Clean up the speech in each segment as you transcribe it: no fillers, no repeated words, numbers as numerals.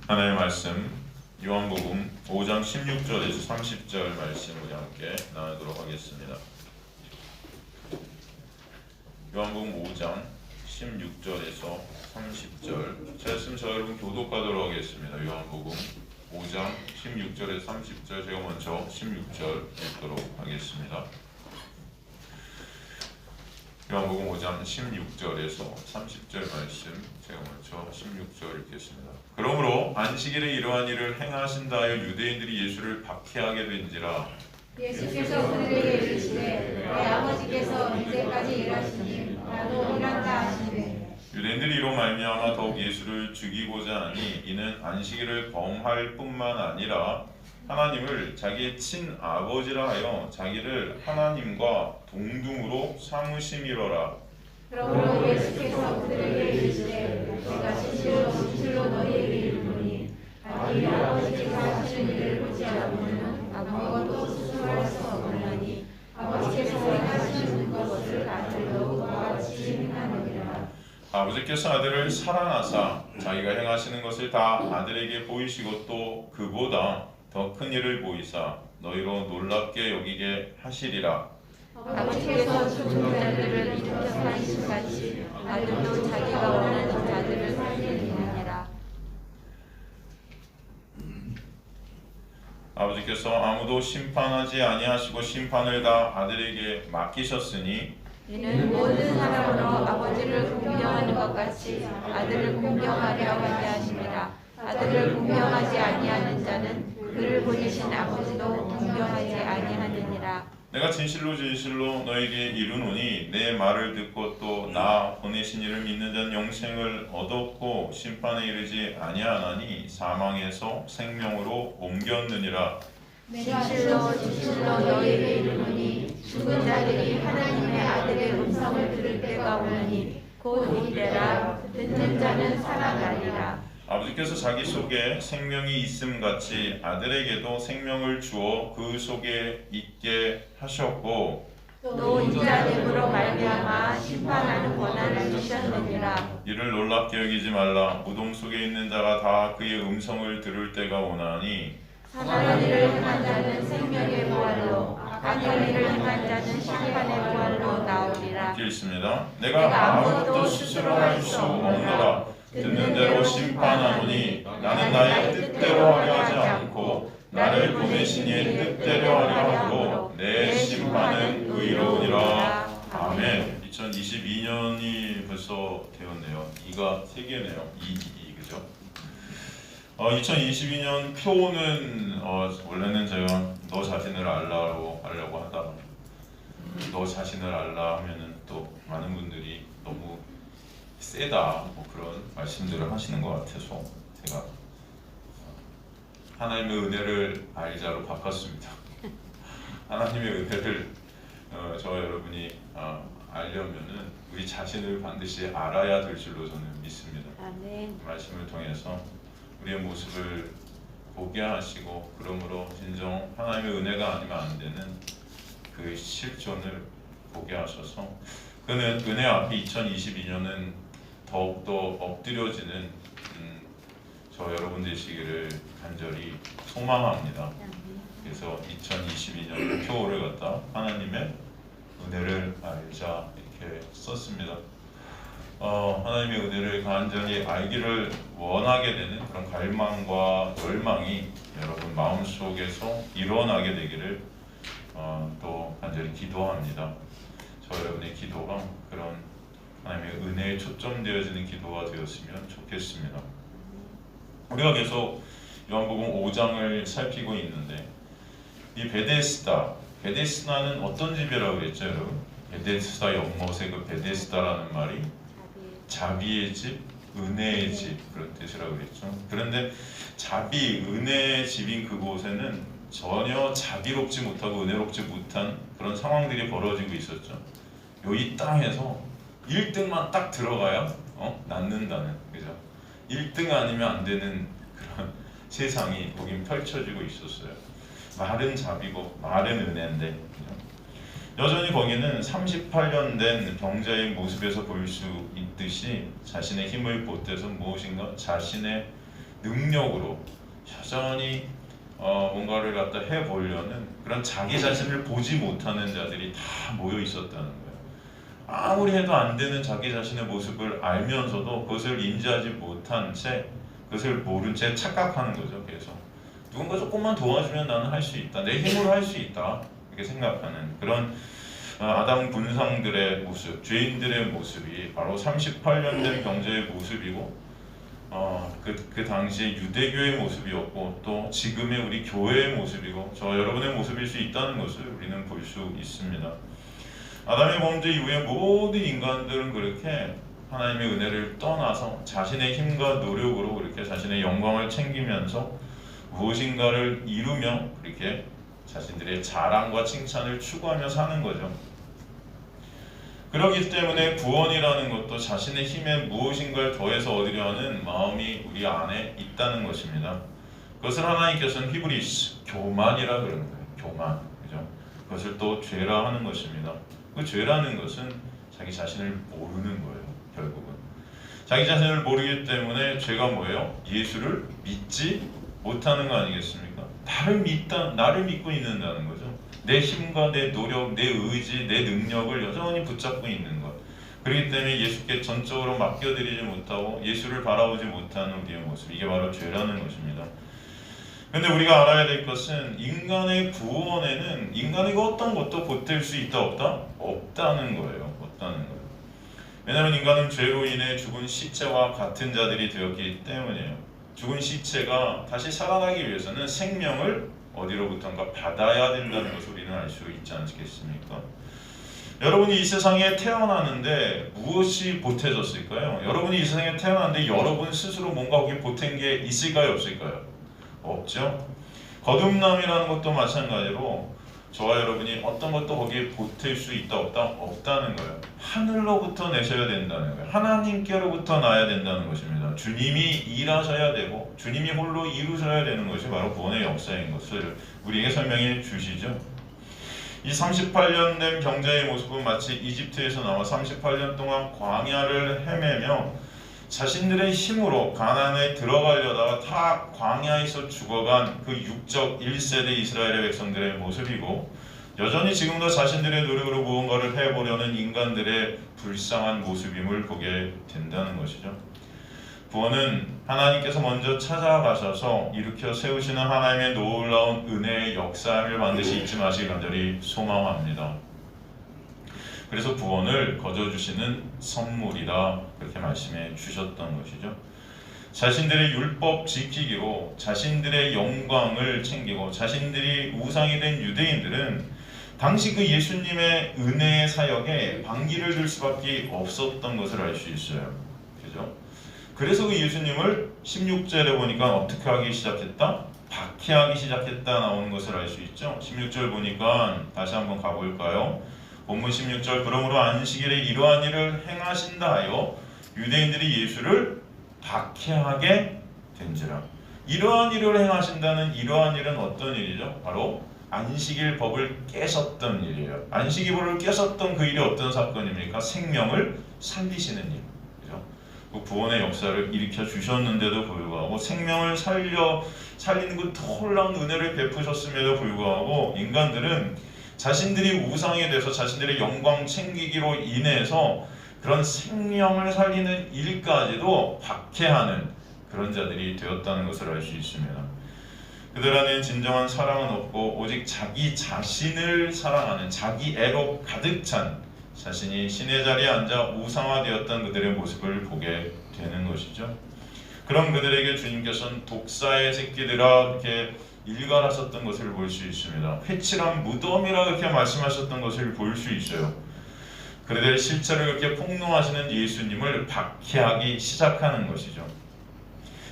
하나님의 말씀 요한복음 5장 16절에서 30절 말씀 우리 함께 나누도록 하겠습니다. 요한복음 5장 16절에서 30절 제가 있으면 저 여러분 교독하도록 하겠습니다. 요한복음 5장 16절에서 30절 제가 먼저 16절 읽도록 하겠습니다. 요한복음 5장 16절에서 30절 말씀 제가 먼저 16절 읽겠습니다. 그러므로 안식일에 이러한 일을 행하신다 하여 유대인들이 예수를 박해하게 된지라. 예수께서 그들에게 이르시되 내 아버지께서 언제까지 일하시니 나도 일한다 하시되. 유대인들이 이로 말미암아 더욱 예수를 죽이고자 하니 이는 안식일을 범할 뿐만 아니라 하나님을 자기의 친아버지라 하여 자기를 하나님과 동등으로 삼으심이로라. 그러므로 예수께서 그들에게 이르시되 내가 진실로 너희에게 이르노니 자기 아버지께서 하시는 일을 보지 않으면 아무것도 스스로 할 수 없나니 아버지께서 행하시는 것을 아들도 그와 같이 행하느니라. 아버지께서 아들을 사랑하사 자기가 행하시는 것을 다 아들에게 보이시고 또 그보다 더 큰 일을 보이사 너희로 놀랍게 여기게 하시리라. 아버지께서 죽은 자들을 일으켜 살리신 같이 아들도 자기가 원하는 자들을 살리느니라. 아버지께서 아무도 심판하지 아니하시고 심판을 다 아들에게 맡기셨으니 이는 모든 사람으로 아버지를 공경하는 것 같이 아들을 공경하려 하게 하심이라. 아들을 공경하지 아니하는 자는 그를 보내신 아버지도 공경하지 아니하느니라. 내가 진실로 너에게 이르노니 내 말을 듣고 또 나 보내신 이를 믿는 자는 영생을 얻었고 심판에 이르지 아니하나니 사망에서 생명으로 옮겼느니라. 진실로 너희에게 이르노니 죽은 자들이 하나님의 아들의 음성을 들을 때가 오느니 곧 이때라. 듣는 자는 살아나리라. 아버지께서 자기 속에 생명이 있음 같이 아들에게도 생명을 주어 그 속에 있게 하셨고 또 인자됨으로 말미암아 심판하는 권한을 주셨느니라. 이를 놀랍게 여기지 말라. 무덤 속에 있는 자가 다 그의 음성을 들을 때가 오나니 선한 일을 행한 자는 생명의 부활로 악한 일을 행한 자는 심판의 부활로 나오리라. 읽습니다. 내가 아무것도 스스로 할 수 없노라. 듣는 대로 심판하노니 나는 나의 뜻대로 하려 하지 않고 나를 보내신 이의 뜻대로 하려 하므로 내 심판은 의로우니라. 아멘. 2022년이 벌써 되었네요. 2가 3개네요. 2, 그죠? 2022년 표는 원래는 제가 너 자신을 알라로 하려고 하다가 너 자신을 알라 하면은 또 많은 분들이 너무 세다 뭐 그런 말씀들을 하시는 것 같아서 제가 하나님의 은혜를 알자로 바꿨습니다. 하나님의 은혜를 저와 여러분이 알려면은 우리 자신을 반드시 알아야 될 줄로 저는 믿습니다. 아멘. 말씀을 통해서 우리의 모습을 보게 하시고 그러므로 진정 하나님의 은혜가 아니면 안 되는 그 실존을 보게 하셔서 그는 은혜 앞에 2022년은 더욱더 엎드려지는 저 여러분 되시기를 간절히 소망합니다. 그래서 2022년 표를 갖다 하나님의 은혜를 알자 이렇게 썼습니다. 하나님의 은혜를 간절히 알기를 원하게 되는 그런 갈망과 열망이 여러분 마음속에서 일어나게 되기를 또 간절히 기도합니다. 저 여러분의 기도가 그런 하나님의 은혜에 초점되어지는 기도가 되었으면 좋겠습니다. 우리가 계속 요한복음 5장을 살피고 있는데 이 베데스다는 어떤 집이라고 그랬죠, 여러분? 베데스다 연못의 그 베데스다라는 말이 자비의 집, 은혜의 집 그런 뜻이라고 그랬죠. 그런데 자비, 은혜의 집인 그곳에는 전혀 자비롭지 못하고 은혜롭지 못한 그런 상황들이 벌어지고 있었죠. 이 땅에서 1등만 딱 들어가야 낫는다는, 그죠? 1등 아니면 안 되는 그런 세상이 거긴 펼쳐지고 있었어요. 말은 자비고 말은 은혜인데, 그죠? 여전히 거기는 38년 된 병자의 모습에서 볼 수 있듯이 자신의 힘을 보태서 무엇인가 자신의 능력으로 여전히 뭔가를 갖다 해보려는 그런 자기 자신을 보지 못하는 자들이 다 모여 있었다는 거예요. 아무리 해도 안 되는 자기 자신의 모습을 알면서도 그것을 인지하지 못한 채, 그것을 모른 채 착각하는 거죠. 계속 누군가 조금만 도와주면 나는 할 수 있다, 내 힘으로 할 수 있다, 이렇게 생각하는 그런 아담 분상들의 모습, 죄인들의 모습이 바로 38년 된 경제의 모습이고 그 당시에 유대교의 모습이었고 또 지금의 우리 교회의 모습이고 저 여러분의 모습일 수 있다는 것을 우리는 볼 수 있습니다. 아담의 범죄 이후에 모든 인간들은 그렇게 하나님의 은혜를 떠나서 자신의 힘과 노력으로 그렇게 자신의 영광을 챙기면서 무엇인가를 이루며 그렇게 자신들의 자랑과 칭찬을 추구하며 사는 거죠. 그렇기 때문에 구원이라는 것도 자신의 힘에 무엇인가를 더해서 얻으려 하는 마음이 우리 안에 있다는 것입니다. 그것을 하나님께서는 히브리스, 교만이라 그러는 거예요. 교만, 그죠? 그것을 또 죄라 하는 것입니다. 그 죄라는 것은 자기 자신을 모르는 거예요. 결국은 자기 자신을 모르기 때문에 죄가 뭐예요? 예수를 믿지 못하는 거 아니겠습니까? 나를 믿고 있는다는 거죠. 내 힘과 내 노력, 내 의지, 내 능력을 여전히 붙잡고 있는 것. 그렇기 때문에 예수께 전적으로 맡겨드리지 못하고 예수를 바라보지 못하는 우리의 모습, 이게 바로 죄라는 것입니다. 그런데 우리가 알아야 될 것은 인간의 구원에는 인간이 어떤 것도 보탤 수 있다 없다? 없다는 거예요. 없다는 거예요. 왜냐하면 인간은 죄로 인해 죽은 시체와 같은 자들이 되었기 때문이에요. 죽은 시체가 다시 살아나기 위해서는 생명을 어디로부턴가 받아야 된다는 것을 우리는 알 수 있지 않겠습니까? 여러분이 이 세상에 태어나는데 무엇이 보태졌을까요? 여러분이 이 세상에 태어났는데 여러분 스스로 뭔가 거기에 보탠 게 있을까요? 없을까요? 없죠. 거듭남이라는 것도 마찬가지로 저와 여러분이 어떤 것도 거기에 보탤 수 있다 없다? 없다는 거예요. 하늘로부터 내셔야 된다는 거예요. 하나님께로부터 나야 된다는 것입니다. 주님이 일하셔야 되고 주님이 홀로 이루셔야 되는 것이 바로 구원의 역사인 것을 우리에게 설명해 주시죠. 이 38년 된 경제의 모습은 마치 이집트에서 나와 38년 동안 광야를 헤매며 자신들의 힘으로 가나안에 들어가려다가 다 광야에서 죽어간 그 육적 1세대 이스라엘의 백성들의 모습이고 여전히 지금도 자신들의 노력으로 무언가를 해보려는 인간들의 불쌍한 모습임을 보게 된다는 것이죠. 구원은 하나님께서 먼저 찾아가셔서 일으켜 세우시는 하나님의 놀라운 은혜의 역사를 반드시 잊지 마시기 간절히 소망합니다. 그래서 구원을 거저주시는 선물이다 그렇게 말씀해 주셨던 것이죠. 자신들의 율법 지키기로 자신들의 영광을 챙기고 자신들이 우상이 된 유대인들은 당시 그 예수님의 은혜의 사역에 반기를 들 수밖에 없었던 것을 알 수 있어요. 그죠? 그래서 그 예수님을 16절에 보니까 어떻게 하기 시작했다? 박해하기 시작했다 나오는 것을 알 수 있죠. 16절 보니까 다시 한번 가볼까요? 본문 16절 그러므로 안식일에 이러한 일을 행하신다 하여 유대인들이 예수를 박해하게 된지라. 이러한 일을 행하신다는 이러한 일은 어떤 일이죠? 바로 안식일 법을 깨셨던 일이에요. 안식일 법을 깨셨던 그 일이 어떤 사건입니까? 생명을 살리시는 일. 그죠? 그 구원의 역사를 일으켜 주셨는데도 불구하고 생명을 살리는 그 놀라운 은혜를 베푸셨음에도 불구하고 인간들은 자신들이 우상이 돼서 자신들의 영광 챙기기로 인해서 그런 생명을 살리는 일까지도 박해하는 그런 자들이 되었다는 것을 알 수 있습니다. 그들 안에 진정한 사랑은 없고 오직 자기 자신을 사랑하는 자기 애로 가득 찬 자신이 신의 자리에 앉아 우상화되었던 그들의 모습을 보게 되는 것이죠. 그런 그들에게 주님께서는 독사의 새끼들아 이렇게 일갈하셨던 것을 볼 수 있습니다. 회칠한 무덤이라 그렇게 말씀하셨던 것을 볼 수 있어요. 그들의 실체를 그렇게 폭로하시는 예수님을 박해하기 시작하는 것이죠.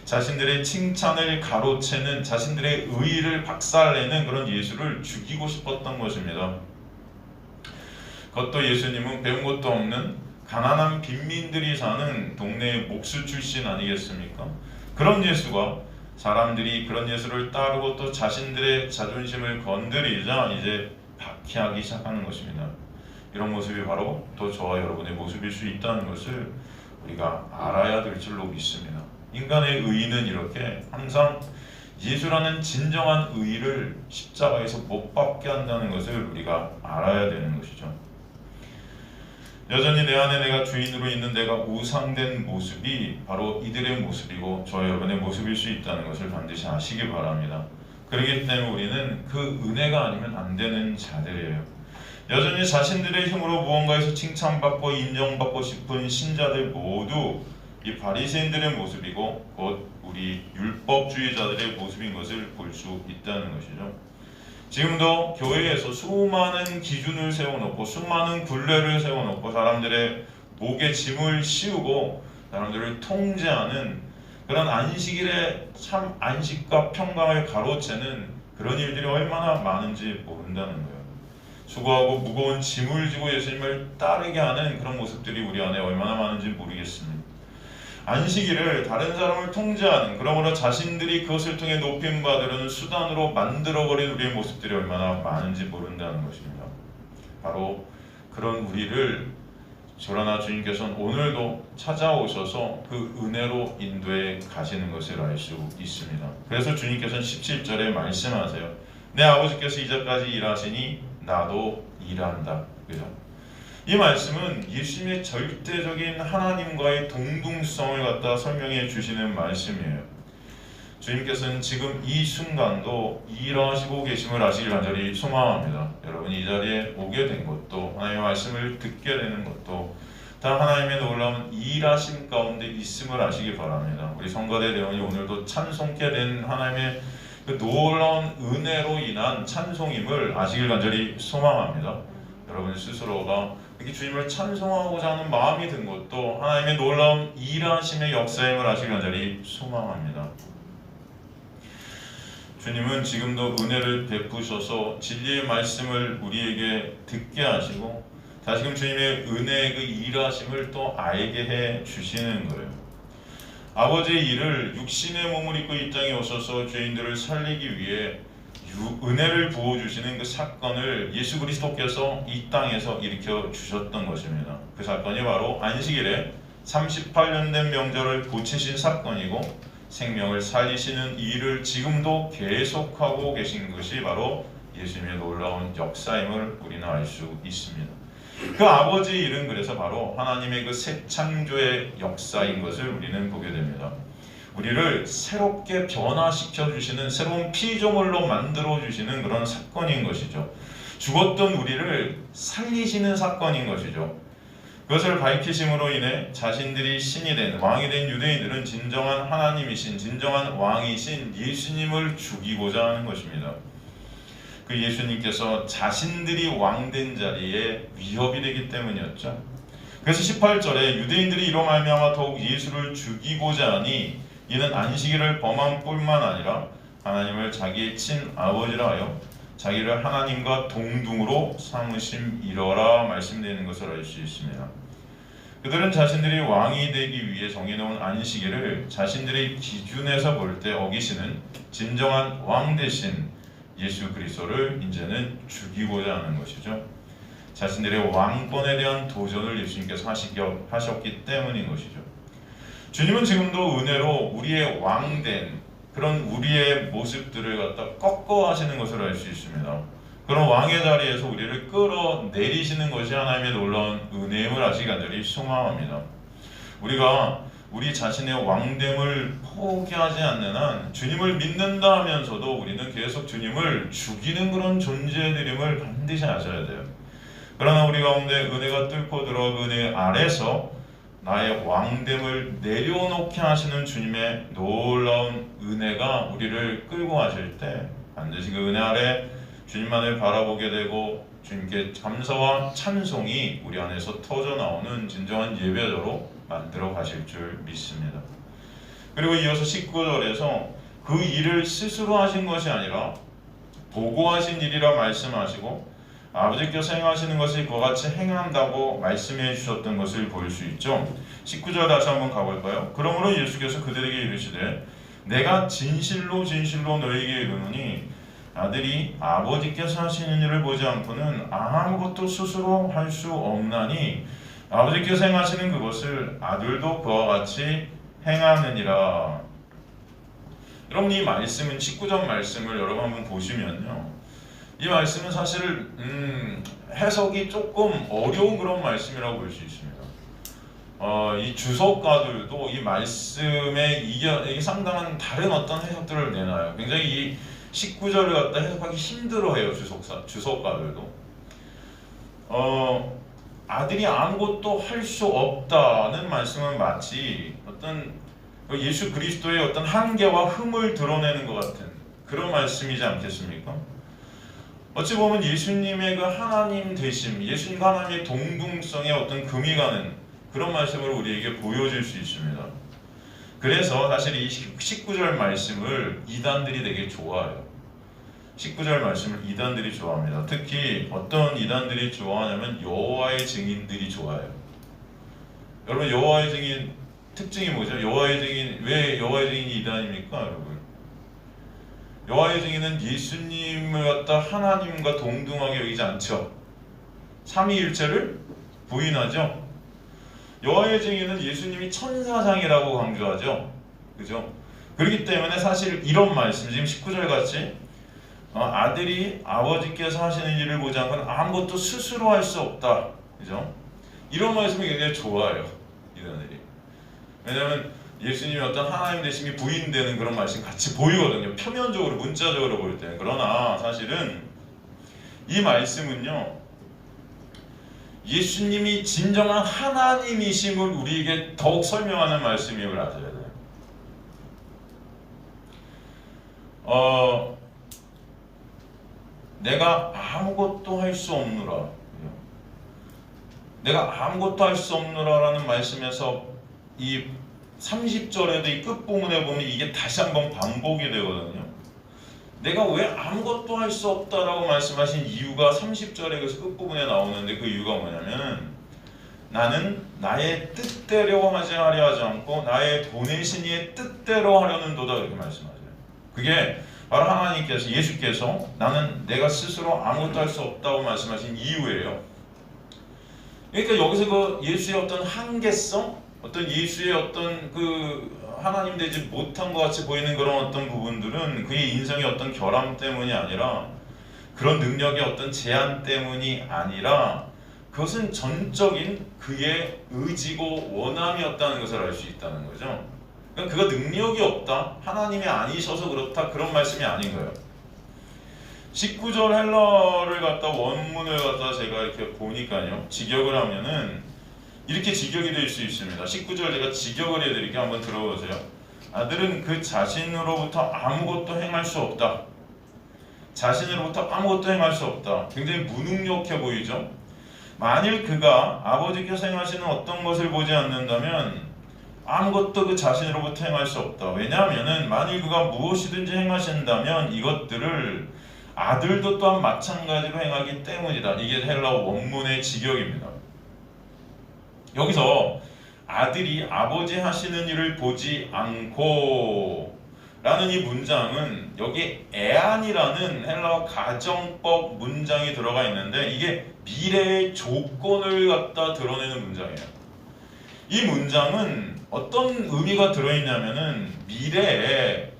자신들의 칭찬을 가로채는 자신들의 의의를 박살내는 그런 예수를 죽이고 싶었던 것입니다. 그것도 예수님은 배운 것도 없는 가난한 빈민들이 사는 동네의 목수 출신 아니겠습니까? 그런 예수가 사람들이 그런 예수를 따르고 또 자신들의 자존심을 건드리자 이제 박해하기 시작하는 것입니다. 이런 모습이 바로 또 저와 여러분의 모습일 수 있다는 것을 우리가 알아야 될 줄로 믿습니다. 인간의 의는 이렇게 항상 예수라는 진정한 의를 십자가에서 못 박게 한다는 것을 우리가 알아야 되는 것이죠. 여전히 내 안에 내가 주인으로 있는 내가 우상된 모습이 바로 이들의 모습이고 저 여러분의 모습일 수 있다는 것을 반드시 아시기 바랍니다. 그렇기 때문에 우리는 그 은혜가 아니면 안 되는 자들이에요. 여전히 자신들의 힘으로 무언가에서 칭찬받고 인정받고 싶은 신자들 모두 이 바리새인들의 모습이고 곧 우리 율법주의자들의 모습인 것을 볼 수 있다는 것이죠. 지금도 교회에서 수많은 기준을 세워놓고 수많은 굴레를 세워놓고 사람들의 목에 짐을 씌우고 사람들을 통제하는 그런 안식일에 참 안식과 평강을 가로채는 그런 일들이 얼마나 많은지 모른다는 거예요. 수고하고 무거운 짐을 지고 예수님을 따르게 하는 그런 모습들이 우리 안에 얼마나 많은지 모르겠습니다. 안식일을 다른 사람을 통제하는, 그러므로 자신들이 그것을 통해 높임받으려는 수단으로 만들어버린 우리의 모습들이 얼마나 많은지 모른다는 것입니다. 바로 그런 우리를 그러나 주님께서는 오늘도 찾아오셔서 그 은혜로 인도해 가시는 것을 알 수 있습니다. 그래서 주님께서는 17절에 말씀하세요. 내 아버지께서 이제까지 일하시니 나도 일한다. 그죠? 이 말씀은 예수님의 절대적인 하나님과의 동등성을 갖다 설명해 주시는 말씀이에요. 주님께서는 지금 이 순간도 일하시고 계심을 아시길 간절히 소망합니다. 여러분이 이 자리에 오게 된 것도 하나님의 말씀을 듣게 되는 것도 다 하나님의 놀라운 일하심 가운데 있음을 아시기 바랍니다. 우리 성가대 대원이 오늘도 찬송케 된 하나님의 그 놀라운 은혜로 인한 찬송임을 아시길 간절히 소망합니다. 여러분 스스로가 이렇게 주님을 찬송하고자 하는 마음이 든 것도 하나님의 놀라운 일하심의 역사임을 아시길 간절히 소망합니다. 주님은 지금도 은혜를 베푸셔서 진리의 말씀을 우리에게 듣게 하시고 다시금 주님의 은혜의 그 일하심을 또 알게 해 주시는 거예요. 아버지의 일을 육신의 몸을 입고 이 땅에 오셔서 죄인들을 살리기 위해 은혜를 부어주시는 그 사건을 예수 그리스도께서 이 땅에서 일으켜 주셨던 것입니다. 그 사건이 바로 안식일에 38년 된 명절을 고치신 사건이고 생명을 살리시는 일을 지금도 계속하고 계신 것이 바로 예수님의 놀라운 역사임을 우리는 알 수 있습니다. 그 아버지의 일은 그래서 바로 하나님의 그 새 창조의 역사인 것을 우리는 보게 됩니다. 우리를 새롭게 변화시켜 주시는, 새로운 피조물로 만들어 주시는 그런 사건인 것이죠. 죽었던 우리를 살리시는 사건인 것이죠. 그것을 밝히심으로 인해 자신들이 신이 된, 왕이 된 유대인들은 진정한 하나님이신, 진정한 왕이신 예수님을 죽이고자 하는 것입니다. 그 예수님께서 자신들이 왕된 자리에 위협이 되기 때문이었죠. 그래서 18절에 유대인들이 이로 말미암아 더욱 예수를 죽이고자 하니 이는 안식일을 범한 뿐만 아니라 하나님을 자기의 친아버지라 하여 자기를 하나님과 동등으로 삼으심이러라 말씀되는 것을 알 수 있습니다. 그들은 자신들이 왕이 되기 위해 정해놓은 안식일을 자신들의 기준에서 볼 때 어기시는 진정한 왕 대신 예수 그리스도를 이제는 죽이고자 하는 것이죠. 자신들의 왕권에 대한 도전을 예수님께서 하셨기 때문인 것이죠. 주님은 지금도 은혜로 우리의 왕된 그런 우리의 모습들을 갖다 꺾어 하시는 것을 알 수 있습니다. 그런 왕의 자리에서 우리를 끌어내리시는 것이 하나님의 놀라운 은혜임을 아시기 간절히 소망합니다. 우리가 우리 자신의 왕됨을 포기하지 않는 한 주님을 믿는다 하면서도 우리는 계속 주님을 죽이는 그런 존재들임을 반드시 아셔야 돼요. 그러나 우리 가운데 은혜가 뚫고 들어와 그 은혜 아래서 나의 왕됨을 내려놓게 하시는 주님의 놀라운 은혜가 우리를 끌고 가실 때 반드시 그 은혜 아래 주님만을 바라보게 되고 주님께 감사와 찬송이 우리 안에서 터져 나오는 진정한 예배자로 만들어 가실 줄 믿습니다. 그리고 이어서 19절에서 그 일을 스스로 하신 것이 아니라 보고하신 일이라 말씀하시고 아버지께서 행하시는 것이 그와 같이 행한다고 말씀해 주셨던 것을 볼 수 있죠. 19절 다시 한번 가볼까요? 그러므로 예수께서 그들에게 이르시되 내가 진실로 진실로 너희에게 이르노니 아들이 아버지께서 하시는 일을 보지 않고는 아무것도 스스로 할 수 없나니 아버지께서 행하시는 그것을 아들도 그와 같이 행하느니라. 여러분 이 말씀은 19절 말씀을 여러분 한번 보시면요, 이 말씀은 사실 해석이 조금 어려운 그런 말씀이라고 볼 수 있습니다. 이 주석가들도 이 말씀에 이게 상당한 다른 어떤 해석들을 내놔요. 굉장히 이 19절을 갖다 해석하기 힘들어해요. 주석가들도. 아들이 아무것도 할 수 없다는 말씀은 마치 어떤 예수 그리스도의 어떤 한계와 흠을 드러내는 것 같은 그런 말씀이지 않겠습니까? 어찌 보면 예수님의 그 하나님 되심, 예수님과 하나님의 동등성에 어떤 금이 가는 그런 말씀을 우리에게 보여줄 수 있습니다. 그래서 사실 이 19절 말씀을 이단들이 되게 좋아해요. 19절 말씀을 이단들이 좋아합니다. 특히 어떤 이단들이 좋아하냐면 여호와의 증인들이 좋아해요. 여러분 여호와의 증인 특징이 뭐죠? 여호와의 증인, 왜 여호와의 증인이 이단입니까, 여러분? 여호와의 증인은 예수님을 갖다 하나님과 동등하게 여기지 않죠. 삼위일체를 부인하죠. 여호와의 증인은 예수님이 천사장이라고 강조하죠. 그죠? 그렇기 때문에 사실 이런 말씀, 지금 19절 같이 아들이 아버지께서 하시는 일을 보지 않고는 아무것도 스스로 할 수 없다. 그죠? 이런 말씀이 굉장히 좋아요, 이단들이. 왜냐하면 예수님이 어떤 하나님 되심이 부인되는 그런 말씀이 같이 보이거든요. 표면적으로, 문자적으로 볼 때. 그러나 사실은 이 말씀은요, 예수님이 진정한 하나님이심을 우리에게 더욱 설명하는 말씀임을 아셔야 돼요. 내가 아무것도 할 수 없노라. 내가 아무것도 할 수 없노라라는 말씀에서 이 30절에도 이 끝부분에 보면 이게 다시 한번 반복이 되거든요. 내가 왜 아무것도 할 수 없다라고 말씀하신 이유가 30절의 그 끝부분에 나오는데, 그 이유가 뭐냐면 나는 나의 뜻대로 하지 하려 하지 않고 나의 보내신 이의 뜻대로 하려는 도다, 이렇게 말씀하세요. 그게 바로 하나님께서, 예수께서 나는 내가 스스로 아무것도 할 수 없다고 말씀하신 이유예요. 그러니까 여기서 그 예수의 어떤 한계성, 어떤 예수의 어떤 그 하나님 되지 못한 것 같이 보이는 그런 어떤 부분들은 그의 인성의 어떤 결함 때문이 아니라, 그런 능력의 어떤 제한 때문이 아니라, 그것은 전적인 그의 의지고 원함이었다는 것을 알 수 있다는 거죠. 그러니까 그가 능력이 없다, 하나님이 아니셔서 그렇다, 그런 말씀이 아닌 거예요. 19절 헬라어를 갖다 원문을 갖다 제가 이렇게 보니까요, 직역을 하면은 이렇게 직역이 될 수 있습니다. 19절 제가 직역을 해드릴게요. 한번 들어보세요. 아들은 그 자신으로부터 아무것도 행할 수 없다. 자신으로부터 아무것도 행할 수 없다. 굉장히 무능력해 보이죠? 만일 그가 아버지께서 행하시는 어떤 것을 보지 않는다면 아무것도 그 자신으로부터 행할 수 없다. 왜냐하면 만일 그가 무엇이든지 행하신다면 이것들을 아들도 또한 마찬가지로 행하기 때문이다. 이게 헬라어 원문의 직역입니다. 여기서 아들이 아버지 하시는 일을 보지 않고 라는 이 문장은 여기 에안이라는 헬라어 가정법 문장이 들어가 있는데, 이게 미래의 조건을 갖다 드러내는 문장이에요. 이 문장은 어떤 의미가 들어있냐면은 미래에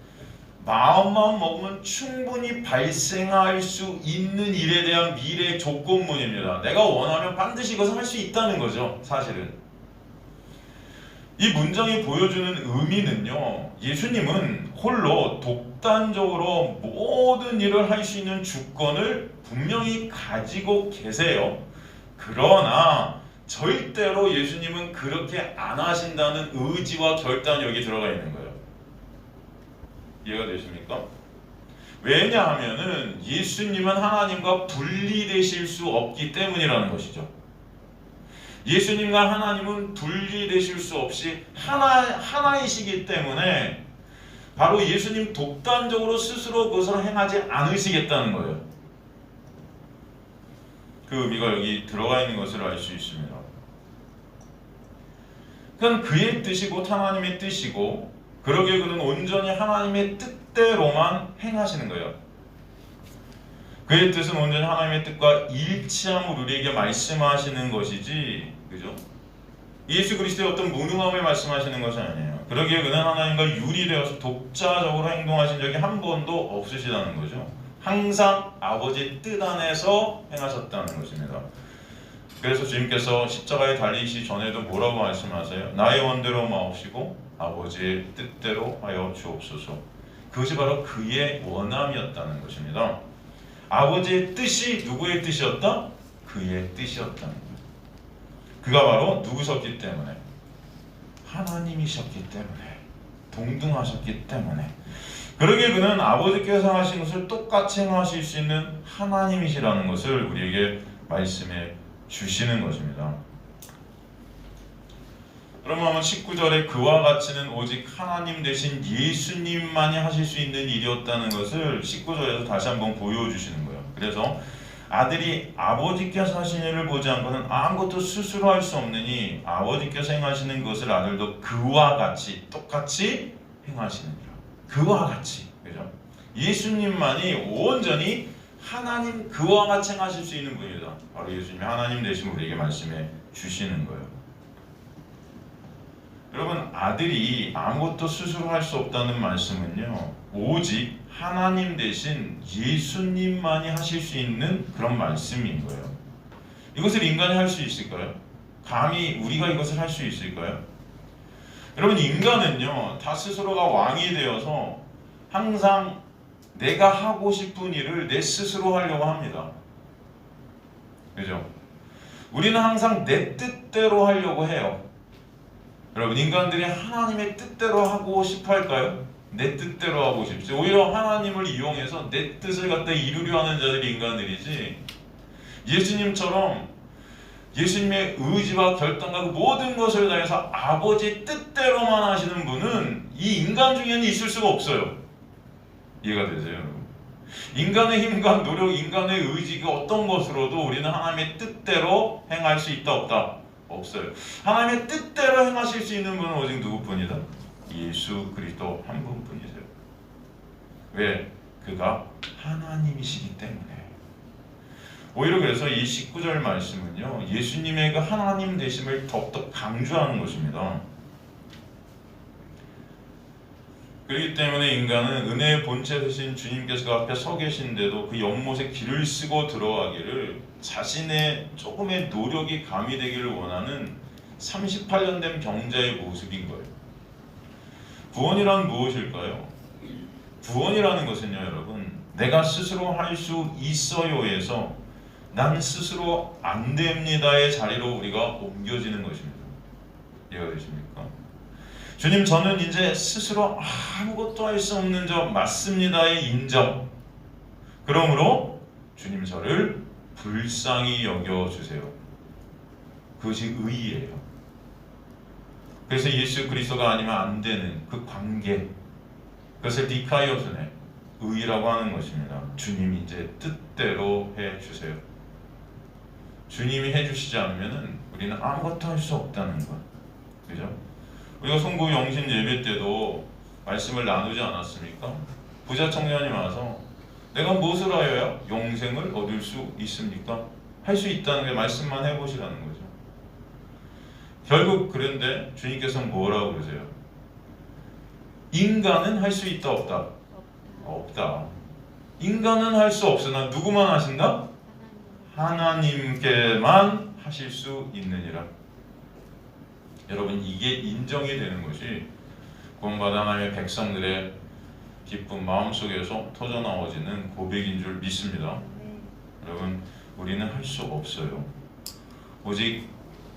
마음만 먹으면 충분히 발생할 수 있는 일에 대한 미래의 조건문입니다. 내가 원하면 반드시 이것을 할 수 있다는 거죠, 사실은. 이 문장이 보여주는 의미는요, 예수님은 홀로 독단적으로 모든 일을 할 수 있는 주권을 분명히 가지고 계세요. 그러나 절대로 예수님은 그렇게 안 하신다는 의지와 결단이 여기 들어가 있는 거예요. 이해가 되십니까? 왜냐하면은 예수님은 하나님과 분리되실 수 없기 때문이라는 것이죠. 예수님과 하나님은 분리되실 수 없이 하나이시기 때문에 바로 예수님 독단적으로 스스로 그것을 행하지 않으시겠다는 거예요. 그 의미가 여기 들어가 있는 것을 알 수 있습니다. 그건 그의 뜻이 곧 하나님의 뜻이고, 그러기에 그는 온전히 하나님의 뜻대로만 행하시는 거예요. 그의 뜻은 온전히 하나님의 뜻과 일치함을 우리에게 말씀하시는 것이지, 그죠? 예수 그리스도의 어떤 무능함을 말씀하시는 것이 아니에요. 그러기에 그는 하나님과 유리되어서 독자적으로 행동하신 적이 한 번도 없으시다는 거죠. 항상 아버지의 뜻 안에서 행하셨다는 것입니다. 그래서 주님께서 십자가에 달리시기 전에도 뭐라고 말씀하세요? 나의 원대로 마옵시고 아버지의 뜻대로 하여 주옵소서. 그것이 바로 그의 원함이었다는 것입니다. 아버지의 뜻이 누구의 뜻이었다? 그의 뜻이었다는 거예요. 그가 바로 누구셨기 때문에? 하나님이셨기 때문에, 동등하셨기 때문에. 그러기에 그는 아버지께서 하신 것을 똑같이 행하실 수 있는 하나님이시라는 것을 우리에게 말씀해 주시는 것입니다. 그러면 한번 19절에 그와 같이는 오직 하나님 되신 예수님만이 하실 수 있는 일이었다는 것을 19절에서 다시 한번 보여주시는 거예요. 그래서 아들이 아버지께서 하신 일을 보지 않고는 아무것도 스스로 할 수 없느니 아버지께서 행하시는 것을 아들도 그와 같이 똑같이 행하시느니라. 그와 같이, 그죠? 예수님만이 온전히 하나님 그와 같이 행하실 수 있는 분이다. 바로 예수님이 하나님 되심을 우리에게 말씀해 주시는 거예요. 여러분, 아들이 아무것도 스스로 할 수 없다는 말씀은요, 오직 하나님 대신 예수님만이 하실 수 있는 그런 말씀인 거예요. 이것을 인간이 할 수 있을까요? 감히 우리가 이것을 할 수 있을까요? 여러분, 인간은요, 다 스스로가 왕이 되어서 항상 내가 하고 싶은 일을 내 스스로 하려고 합니다. 그죠? 우리는 항상 내 뜻대로 하려고 해요. 여러분, 인간들이 하나님의 뜻대로 하고 싶어 할까요? 내 뜻대로 하고 싶지. 오히려 하나님을 이용해서 내 뜻을 갖다 이루려 하는 자들이 인간들이지, 예수님처럼 예수님의 의지와 결단과 그 모든 것을 다해서 아버지 뜻대로만 하시는 분은 이 인간 중에는 있을 수가 없어요. 이해가 되세요, 여러분? 인간의 힘과 노력, 인간의 의지가 어떤 것으로도 우리는 하나님의 뜻대로 행할 수 있다 없다? 없어요. 하나님의 뜻대로 행하실 수 있는 분은 오직 누구뿐이다? 예수 그리스도 한 분뿐이세요. 왜? 그가 하나님이시기 때문에. 오히려 그래서 이 19절 말씀은요, 예수님의 그 하나님 되심을 더욱더 강조하는 것입니다. 그렇기 때문에 인간은 은혜의 본체 되신 주님께서 그 앞에 서 계신데도 그 연못에 길을 쓰고 들어가기를 자신의 조금의 노력이 가미되기를 원하는 38년 된 병자의 모습인 거예요. 구원이란 무엇일까요? 구원이라는 것은요, 여러분, 내가 스스로 할 수 있어요에서 난 스스로 안 됩니다의 자리로 우리가 옮겨지는 것입니다. 이해가 되십니까? 주님, 저는 이제 스스로 아무것도 할 수 없는 저 맞습니다의 인정. 그러므로 주님 저를 불쌍히 여겨주세요. 그것이 의의예요. 그래서 예수 그리스도가 아니면 안 되는 그 관계, 그것을 디카이오스네, 의의라고 하는 것입니다. 주님이 이제 뜻대로 해주세요. 주님이 해주시지 않으면 우리는 아무것도 할 수 없다는 것. 그죠? 우리가 송구 영신 예배 때도 말씀을 나누지 않았습니까? 부자 청년이 와서 내가 무엇을 하여야 영생을 얻을 수 있습니까? 할 수 있다는 게 말씀만 해보시라는 거죠. 결국 그런데 주님께서는 뭐라고 그러세요? 인간은 할 수 있다 없다? 없다. 인간은 할 수 없으나 누구만 하신다? 하나님께만 하실 수 있느니라. 여러분, 이게 인정이 되는 것이 구원받은 하나님의 백성들의 기쁜 마음속에서 터져나오지는 고백인 줄 믿습니다. 여러분, 우리는 할 수 없어요. 오직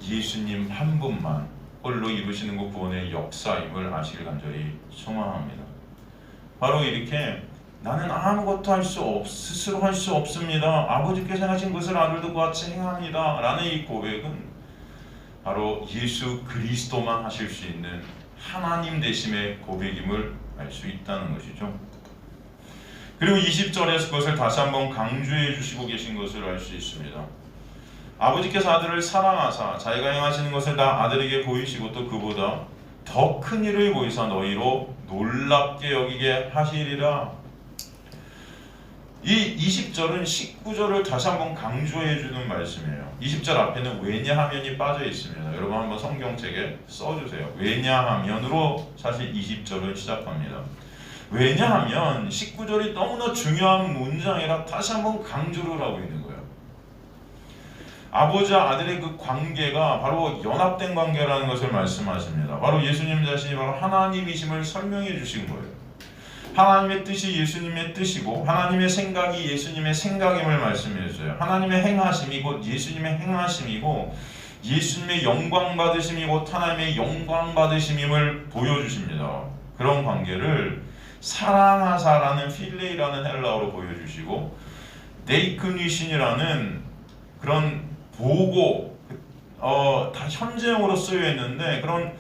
예수님 한 분만 홀로 이루시는 그 구원의 역사임을 아시길 간절히 소망합니다. 바로 이렇게 나는 아무것도 스스로 할 수 없습니다. 아버지께서 하신 것을 아들도 같이 행합니다. 라는 이 고백은 바로 예수 그리스도만 하실 수 있는 하나님 되심의 고백임을 알 수 있다는 것이죠. 그리고 20절에서 그것을 다시 한번 강조해 주시고 계신 것을 알 수 있습니다. 아버지께서 아들을 사랑하사 자기가 행하시는 것을 다 아들에게 보이시고 또 그보다 더 큰 일을 보이사 너희로 놀랍게 여기게 하시리라. 이 20절은 19절을 다시 한번 강조해 주는 말씀이에요. 20절 앞에는 왜냐하면이 빠져 있습니다. 여러분 한번 성경책에 써주세요. 왜냐하면으로 사실 20절을 시작합니다. 왜냐하면 19절이 너무나 중요한 문장이라 다시 한번 강조를 하고 있는 거예요. 아버지와 아들의 그 관계가 바로 연합된 관계라는 것을 말씀하십니다. 바로 예수님 자신이 바로 하나님이심을 설명해 주신 거예요. 하나님의 뜻이 예수님의 뜻이고 하나님의 생각이 예수님의 생각임을 말씀해 주세요. 하나님의 행하심이 곧 예수님의 행하심이고 예수님의 영광 받으심이 곧 하나님의 영광 받으심임을 보여주십니다. 그런 관계를 사랑하사라는 필레이라는 헬라어로 보여주시고 데이크니신이라는 그런 보고 다 현재형으로 쓰여 있는데 그런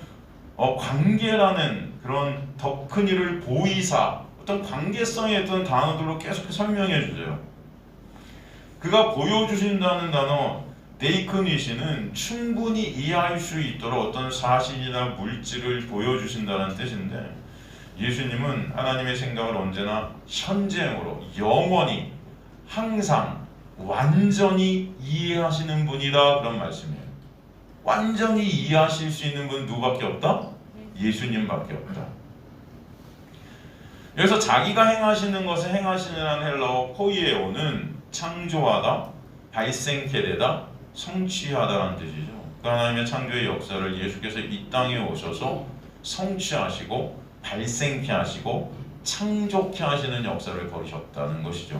관계라는 그런 더 큰 일을 보이사 어떤 관계성의 어떤 단어들로 계속 설명해 주세요. 그가 보여주신다는 단어 데이크니시는 충분히 이해할 수 있도록 어떤 사실이나 물질을 보여주신다는 뜻인데 예수님은 하나님의 생각을 언제나 현재형으로 영원히 항상 완전히 이해하시는 분이다 그런 말씀이에요. 완전히 이해하실 수 있는 분 누구밖에 없다? 예수님밖에 없다. 여기서 자기가 행하시는 것을 행하시는 헬라어 포이에오는 창조하다, 발생케되다, 성취하다라는 뜻이죠. 그 하나님의 창조의 역사를 예수께서 이 땅에 오셔서 성취하시고 발생케 하시고 창조케 하시는 역사를 벌이셨다는 것이죠.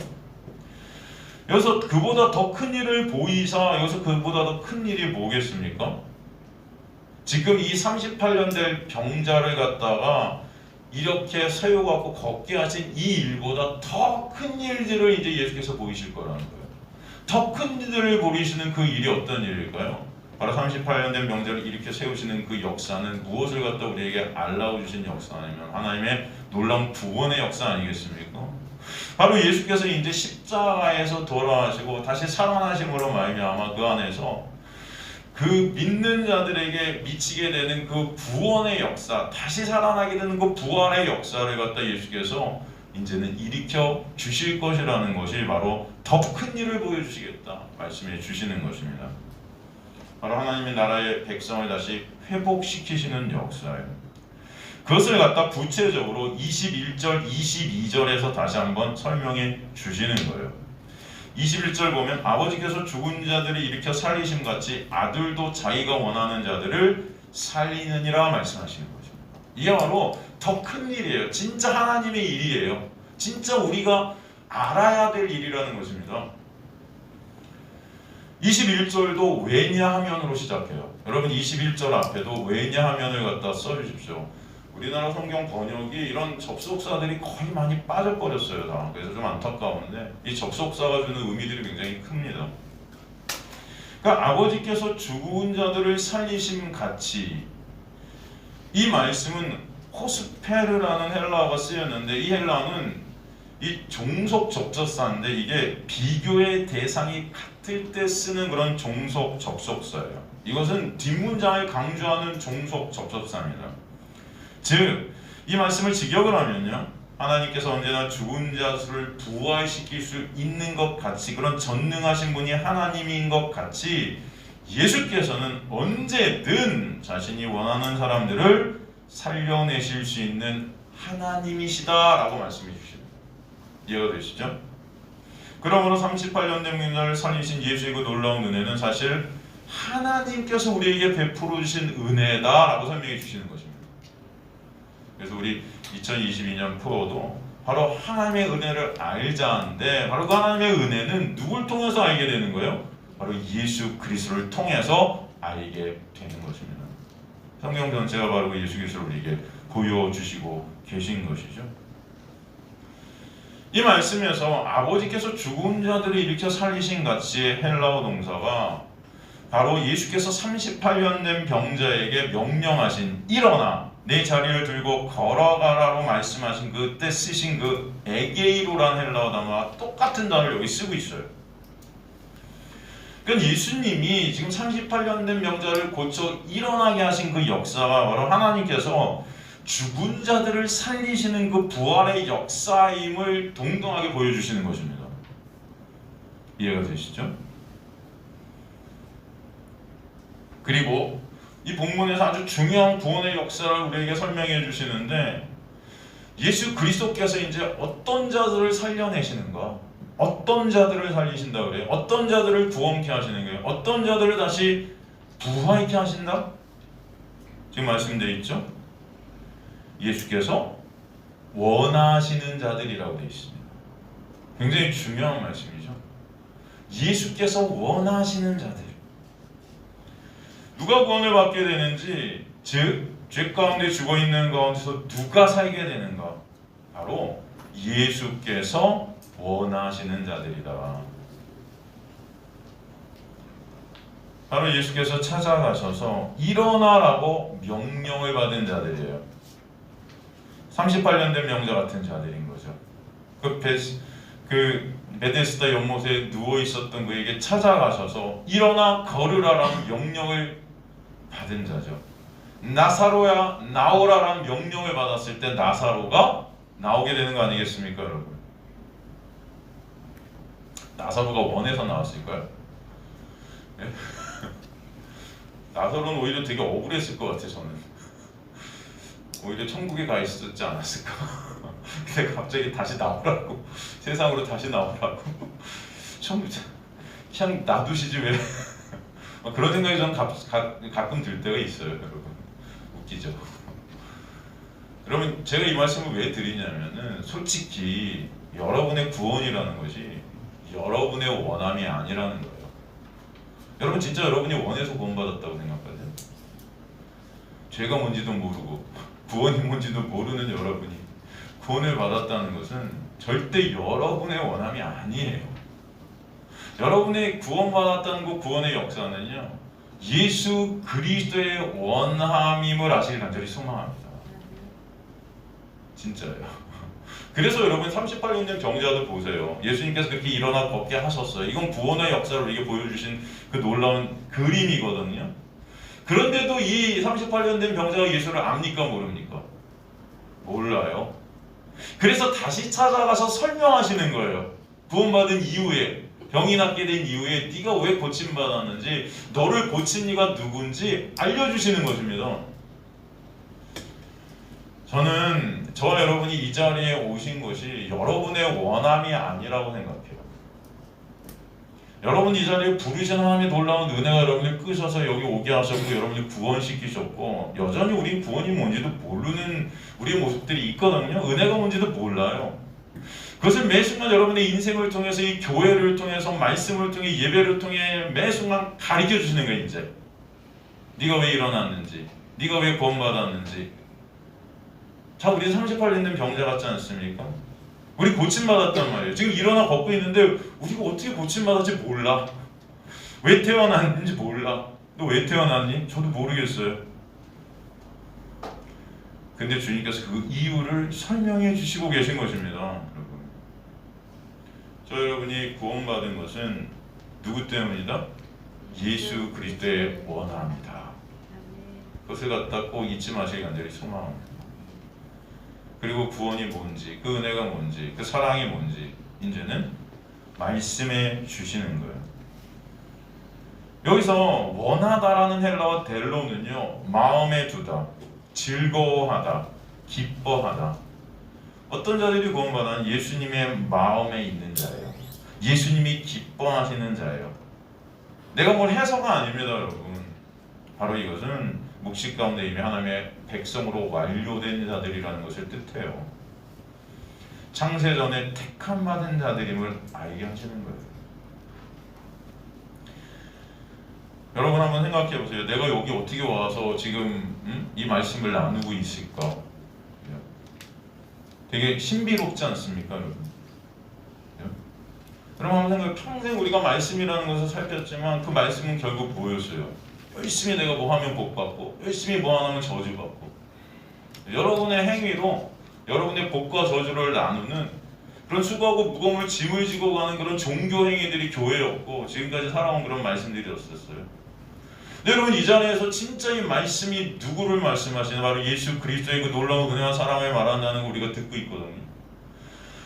여기서 그보다 더 큰 일을 보이사 여기서 그보다 더 큰 일이 뭐겠습니까? 지금 이 38년 될 병자를 갖다가 이렇게 세워갖고 걷게 하신 이 일보다 더 큰 일들을 이제 예수께서 보이실 거라는 거예요. 더 큰 일들을 보이시는 그 일이 어떤 일일까요? 바로 38년 된 명절을 이렇게 세우시는 그 역사는 무엇을 갖다 우리에게 알려주신 역사 아니면 하나님의 놀라운 구원의 역사 아니겠습니까? 바로 예수께서 이제 십자가에서 돌아가시고 다시 살아나심으로 말미암아 그 안에서 그 믿는 자들에게 미치게 되는 그 구원의 역사, 다시 살아나게 되는 그 부활의 역사를 갖다 예수께서 이제는 일으켜 주실 것이라는 것이 바로 더 큰 일을 보여주시겠다 말씀해 주시는 것입니다. 바로 하나님의 나라의 백성을 다시 회복시키시는 역사예요. 그것을 갖다 구체적으로 21절, 22절에서 다시 한번 설명해 주시는 거예요. 21절 보면 아버지께서 죽은 자들을 일으켜 살리심 같이 아들도 자기가 원하는 자들을 살리느니라 말씀하시는 거죠. 이게 바로 더 큰 일이에요. 진짜 하나님의 일이에요. 진짜 우리가 알아야 될 일이라는 것입니다. 21절도 왜냐하면으로 시작해요. 여러분 21절 앞에도 왜냐하면을 갖다 써주십시오. 우리나라 성경 번역이 이런 접속사들이 거의 많이 빠져버렸어요. 다. 그래서 좀 안타까운데 이 접속사가 주는 의미들이 굉장히 큽니다. 그러니까 아버지께서 죽은 자들을 살리심 같이 이 말씀은 호스페르라는 헬라어가 쓰였는데 이 헬라어는 이 종속 접속사인데 이게 비교의 대상이 같을 때 쓰는 그런 종속 접속사예요. 이것은 뒷문장을 강조하는 종속 접속사입니다. 즉, 이 말씀을 직역을 하면요, 하나님께서 언제나 죽은 자를 부활시킬 수 있는 것 같이 그런 전능하신 분이 하나님인 것 같이 예수께서는 언제든 자신이 원하는 사람들을 살려내실 수 있는 하나님이시다라고 말씀해 주십니다. 이해가 되시죠? 그러므로 38년 된 민자를 살리신 예수의 그 놀라운 은혜는 사실 하나님께서 우리에게 베풀어 주신 은혜다라고 설명해 주시는 것입니다. 그래서 우리 2022년 프로도 바로 하나님의 은혜를 알자는데 바로 그 하나님의 은혜는 누굴 통해서 알게 되는 거예요? 바로 예수 그리스도를 통해서 알게 되는 것입니다. 성경 전체가 바로 예수 그리스도를 우리에게 보여주시고 계신 것이죠. 이 말씀에서 아버지께서 죽은 자들을 일으켜 살리신 같이 헬라어 동사가 바로 예수께서 38년 된 병자에게 명령하신 일어나 내 자리를 들고 걸어가라고 말씀하신 그때 쓰신 그 에게이로라는 헬라어 단어와 똑같은 단어를 여기 쓰고 있어요. 그러니까 예수님이 지금 38년 된 병자를 고쳐 일어나게 하신 그 역사가 바로 하나님께서 죽은 자들을 살리시는 그 부활의 역사임을 동등하게 보여주시는 것입니다. 이해가 되시죠? 그리고 이 본문에서 아주 중요한 구원의 역사를 우리에게 설명해 주시는데, 예수 그리스도께서 이제 어떤 자들을 살려내시는가, 어떤 자들을 살리신다 그래요? 어떤 자들을 구원케 하시는 거예요? 어떤 자들을 다시 부활케 하신다? 지금 말씀되어 있죠? 예수께서 원하시는 자들이라고 되어 있습니다. 굉장히 중요한 말씀이죠. 예수께서 원하시는 자들. 누가 구원을 받게 되는지, 즉 죄 가운데 죽어있는 가운데서 누가 살게 되는가? 바로 예수께서 원하시는 자들이다. 바로 예수께서 찾아가셔서 일어나라고 명령을 받은 자들이에요. 38년 된 명자 같은 자들인 거죠. 그 베데스다 연못에 누워 있었던 그에게 찾아가셔서 일어나 걸으라라는 명령을 받은 자죠. 나사로야 나오라라는 명령을 받았을 때 나사로가 나오게 되는 거 아니겠습니까, 여러분? 나사로가 원해서 나왔을까요? 네? 나사로는 오히려 되게 억울했을 것 같아요. 저는 오히려 천국에 가 있었지 않았을까. 근데 갑자기 다시 나오라고, 세상으로 다시 나오라고, 그냥 놔두시지 왜. 그런 생각이 저는 가끔 들 때가 있어요, 여러분. 웃기죠. 여러분, 제가 이 말씀을 왜 드리냐면은, 솔직히 여러분의 구원이라는 것이 여러분의 원함이 아니라는 거예요. 여러분 진짜 여러분이 원해서 구원받았다고 생각하세요? 죄가 뭔지도 모르고 구원이 뭔지도 모르는 여러분이 구원을 받았다는 것은 절대 여러분의 원함이 아니에요. 여러분의 구원받았다는 그 구원의 역사는요, 예수 그리스도의 원함임을 아시길 간절히 소망합니다. 진짜예요. 그래서 여러분 38년 된 병자도 보세요. 예수님께서 그렇게 일어나 걷게 하셨어요. 이건 구원의 역사를 우리에게 보여주신 그 놀라운 그림이거든요. 그런데도 이 38년 된 병자가 예수를 압니까 모릅니까? 몰라요. 그래서 다시 찾아가서 설명하시는 거예요. 구원받은 이후에, 병이 낫게 된 이후에 네가 왜 고침받았는지, 너를 고친 이가 누군지 알려주시는 것입니다. 저는 저와 여러분이 이 자리에 오신 것이 여러분의 원함이 아니라고 생각해요. 여러분이 이 자리에 부르신 하나님의 놀라운 은혜가 여러분을 끄셔서 여기 오게 하셨고, 여러분을 구원시키셨고, 여전히 우리 구원이 뭔지도 모르는 우리의 모습들이 있거든요. 은혜가 뭔지도 몰라요. 그것을 매 순간 여러분의 인생을 통해서, 이 교회를 통해서, 말씀을 통해, 예배를 통해 매 순간 가르쳐 주시는 거예요. 이제 네가 왜 일어났는지, 네가 왜 구원받았는지. 자, 우리 38년 된 병자 같지 않습니까? 우리 고침받았단 말이에요. 지금 일어나 걷고 있는데 우리가 어떻게 고침받았지 몰라. 왜 태어났는지 몰라. 너 왜 태어났니? 저도 모르겠어요. 근데 주님께서 그 이유를 설명해 주시고 계신 것입니다. 여러분, 저 여러분이 구원받은 것은 누구 때문이다? 예수 그리스도의 원함이다. 그것을 갖다 꼭 잊지 마시길 간절히 소망합니다. 그리고 구원이 뭔지, 그 은혜가 뭔지, 그 사랑이 뭔지 이제는 말씀해 주시는 거예요. 여기서 원하다라는 헬라어 델로는요, 마음에 두다, 즐거워하다, 기뻐하다. 어떤 자들이 구원받아? 예수님의 마음에 있는 자예요. 예수님이 기뻐하시는 자예요. 내가 뭘 해서가 아닙니다, 여러분. 바로 이것은 묵시 가운데 이미 하나님의 백성으로 완료된 자들이라는 것을 뜻해요. 창세전에 택함 받은 자들임을 알게 하시는 거예요. 여러분 한번 생각해 보세요. 내가 여기 어떻게 와서 지금 이 말씀을 나누고 있을까? 되게 신비롭지 않습니까, 여러분? 여러분 한번 생각해. 평생 우리가 말씀이라는 것을 살폈지만 그 말씀은 결국 뭐였어요? 열심히 내가 뭐 하면 복 받고, 열심히 뭐 하면 저주 받고. 여러분의 행위로 여러분의 복과 저주를 나누는 그런 수고하고 무거움을 짐을 지고 가는 그런 종교 행위들이 교회였고, 지금까지 살아온 그런 말씀들이었어요. 근데 여러분, 이 자리에서 진짜 이 말씀이 누구를 말씀하시는, 바로 예수 그리스도의 그 놀라운 은혜와 사랑을 말한다는 걸 우리가 듣고 있거든요.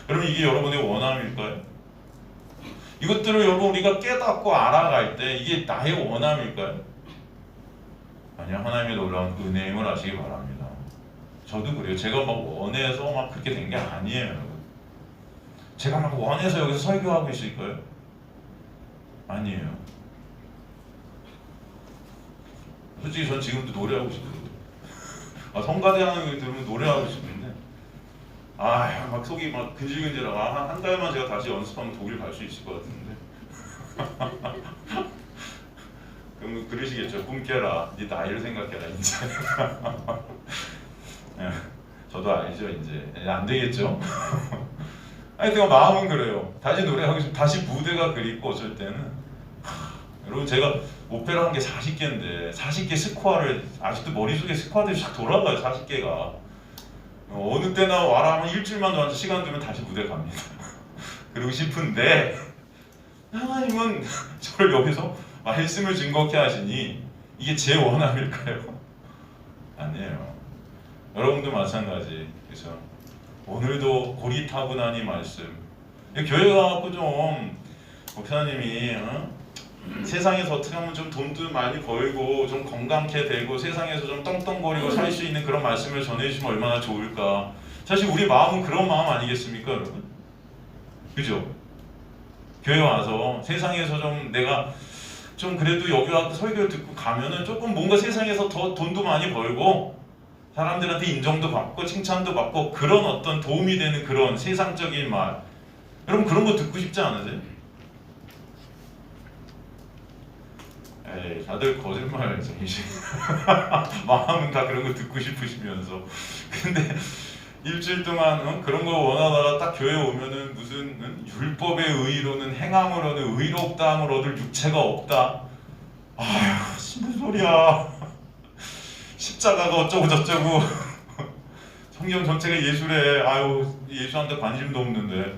여러분, 이게 여러분의 원함일까요? 이것들을 여러분 우리가 깨닫고 알아갈 때 이게 나의 원함일까요? 아니요, 하나님의 놀라운 은혜임을 아시기 바랍니다. 저도 그래요. 제가 막 원해서 막 그렇게 된 게 아니에요, 여러분. 제가 막 원해서 여기서 설교하고 있을까요? 아니에요. 솔직히 전 지금도 노래하고 싶거든요. 성가대 하는 거 들으면 노래하고 싶은데 막 속이 막 근질근질하고 한 달만 제가 다시 연습하면 독일 갈 수 있을 것 같은데. 그럼 그러시겠죠. 꿈 깨라. 네 나이를 생각해라 이제. 저도 알죠 이제. 안 되겠죠. 하여튼 마음은 그래요. 다시 노래하고 싶고 다시 무대가 그립고 어쩔 때는 여러분 제가 오페라 한 게 40개인데 40개 스코어를 아직도 머릿속에 스코어들이 쫙 돌아가요. 40개가 어느 때나 와라 하면 일주일만 더 앉아 시간 두면 다시 무대 갑니다. 그러고 싶은데 하나님은 저를 여기서 말씀을 증거케 하시니 이게 제 원함일까요? 아니에요. 여러분도 마찬가지. 그래서 오늘도 고리타분하니 말씀. 교회 가고 좀 목사님이 세상에서 어떻게 하면 좀 돈도 많이 벌고 좀 건강케 되고 세상에서 좀 떵떵거리고 살 수 있는 그런 말씀을 전해주시면 얼마나 좋을까. 사실 우리 마음은 그런 마음 아니겠습니까, 여러분? 그죠? 교회 와서 세상에서 좀 내가 좀 그래도 여기 와서 설교를 듣고 가면은 조금 뭔가 세상에서 더 돈도 많이 벌고 사람들한테 인정도 받고 칭찬도 받고 그런 어떤 도움이 되는 그런 세상적인 말, 여러분 그런 거 듣고 싶지 않으세요? 에이, 다들 거짓말쟁이시. 마음은 다 그런 거 듣고 싶으시면서. 근데 일주일 동안 그런 거 원하다가 딱 교회 오면은 무슨 율법의 의로는 행함으로는 의롭다함을 얻을 육체가 없다. 아휴, 무슨 소리야. 십자가가 어쩌고 저쩌고. 성경 전체가 예수래. 아유, 예수한테 관심도 없는데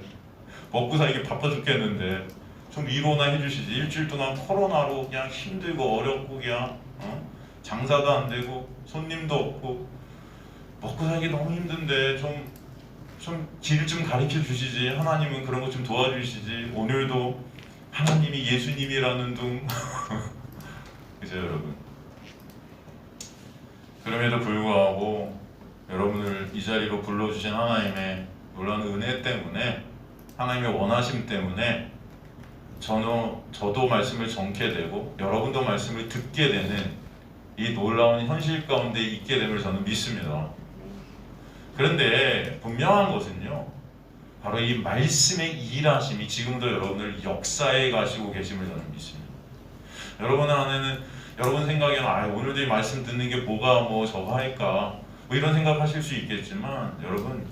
먹고 살기 바빠 죽겠는데 좀 위로나 해주시지. 일주일 동안 코로나로 그냥 힘들고 어렵고 그냥 장사도 안 되고 손님도 없고 먹고 살기 너무 힘든데 좀 길 좀 가르쳐 주시지. 하나님은 그런 거 좀 도와주시지. 오늘도 하나님이 예수님이라는 둥. 그죠 여러분? 그럼에도 불구하고 여러분을 이 자리로 불러주신 하나님의 놀라운 은혜 때문에, 하나님의 원하심 때문에 저도 말씀을 전케 되고 여러분도 말씀을 듣게 되는 이 놀라운 현실 가운데 있게 됨을 저는 믿습니다. 그런데 분명한 것은요, 바로 이 말씀의 일하심이 지금도 여러분을 역사에 가시고 계심을 저는 믿습니다. 여러분 안에는, 여러분 생각에는 오늘도 이 말씀 듣는 게 뭐가 뭐 저거 할까 뭐 이런 생각하실 수 있겠지만, 여러분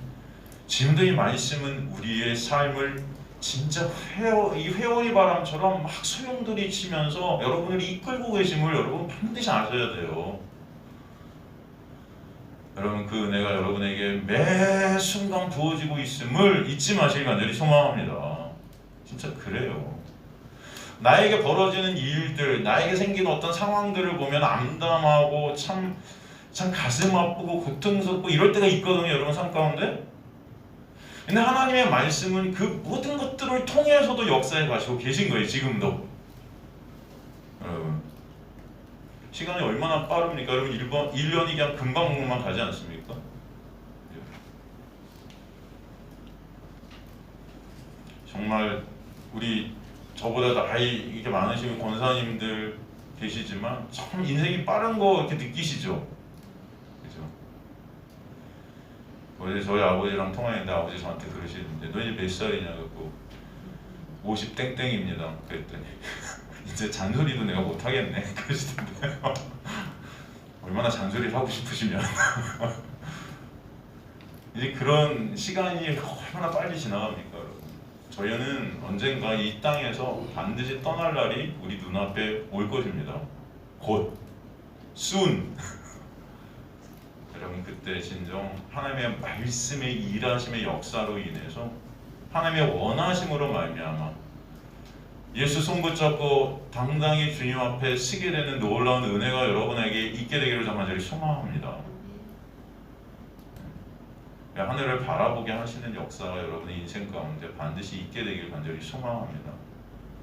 지금도 이 말씀은 우리의 삶을 진짜 이 회오리 바람처럼 막 소용돌이 치면서 여러분을 이끌고 계심을 여러분 반드시 아셔야 돼요. 여러분 그 은혜가 여러분에게 매 순간 부어지고 있음을 잊지 마시길 간절히 소망합니다. 진짜 그래요. 나에게 벌어지는 일들, 나에게 생기는 어떤 상황들을 보면 암담하고 참 가슴 아프고 고통스럽고 이럴 때가 있거든요, 여러분 삶 가운데. 근데 하나님의 말씀은 그 모든 것들을 통해서도 역사에 가시고 계신 거예요, 지금도. 여러분 시간이 얼마나 빠릅니까? 여러분 1년이 그냥 금방 가지 않습니까? 정말 우리 저보다 나이 이렇게 많으신 권사님들 계시지만 참 인생이 빠른 거 이렇게 느끼시죠? 그죠? 어제 저희 아버지랑 통화했는데 아버지 저한테 그러시는데 너 이제 몇 살이냐고. 50 땡땡입니다. 그랬더니 이제 잔소리도 내가 못하겠네 그러시던데. 얼마나 잔소리를 하고 싶으시면. 이제 그런 시간이 얼마나 빨리 지나갑니까 여러분. 저희는 언젠가 이 땅에서 반드시 떠날 날이 우리 눈앞에 올 것입니다. 곧 soon. 여러분 그때 진정 하나님의 말씀의 일하심의 역사로 인해서 하나님의 원하심으로 말미암아 예수 손 붙잡고 당당히 주님 앞에 서게 되는 놀라운 은혜가 여러분에게 있게 되기를 간절히 소망합니다. 하늘을 바라보게 하시는 역사가 여러분의 인생 가운데 반드시 있게 되기를 간절히 소망합니다.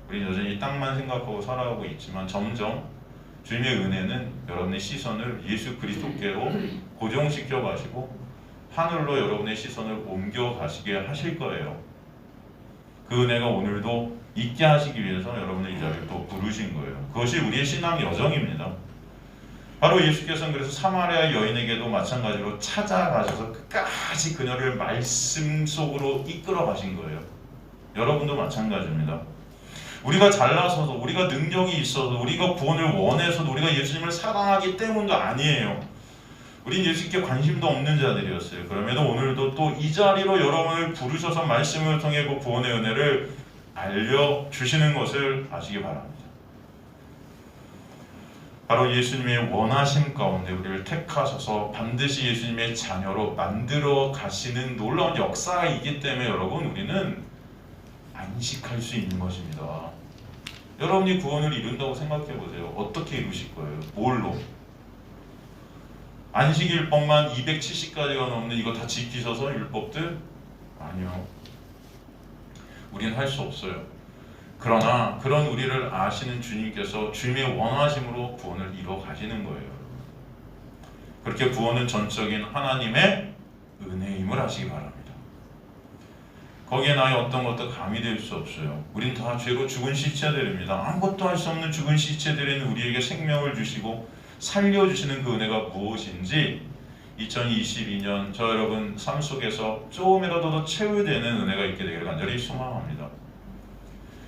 우리는 여전히 땅만 생각하고 살아가고 있지만 점점 주님의 은혜는 여러분의 시선을 예수 그리스도께로 고정시켜 가시고 하늘로 여러분의 시선을 옮겨 가시게 하실 거예요. 그 은혜가 오늘도 있게 하시기 위해서 여러분을 이 자리에 또 부르신 거예요. 그것이 우리의 신앙 여정입니다. 바로 예수께서는 그래서 사마리아 여인에게도 마찬가지로 찾아가셔서 끝까지 그녀를 말씀 속으로 이끌어 가신 거예요. 여러분도 마찬가지입니다. 우리가 잘나서도, 우리가 능력이 있어서, 우리가 구원을 원해서도, 우리가 예수님을 사랑하기 때문도 아니에요. 우린 예수님께 관심도 없는 자들이었어요. 그럼에도 오늘도 또 이 자리로 여러분을 부르셔서 말씀을 통해 그 구원의 은혜를 알려주시는 것을 아시기 바랍니다. 바로 예수님의 원하심 가운데 우리를 택하셔서 반드시 예수님의 자녀로 만들어 가시는 놀라운 역사이기 때문에 여러분, 우리는 안식할 수 있는 것입니다. 여러분이 구원을 이룬다고 생각해 보세요. 어떻게 이루실 거예요? 뭘로? 안식일법만 270가지가 넘는 이거 다 지키셔서 율법들? 아니요. 우리는 할 수 없어요. 그러나 그런 우리를 아시는 주님께서 주님의 원하심으로 구원을 이루어 가시는 거예요. 그렇게 구원은 전적인 하나님의 은혜임을 아시기 바랍니다. 거기에 나의 어떤 것도 가미될 수 없어요. 우린 다 죄로 죽은 시체들입니다. 아무것도 할 수 없는 죽은 시체들인 우리에게 생명을 주시고 살려주시는 그 은혜가 무엇인지 2022년 저 여러분 삶 속에서 조금이라도 더 체후되는 은혜가 있게 되기를 간절히 소망합니다.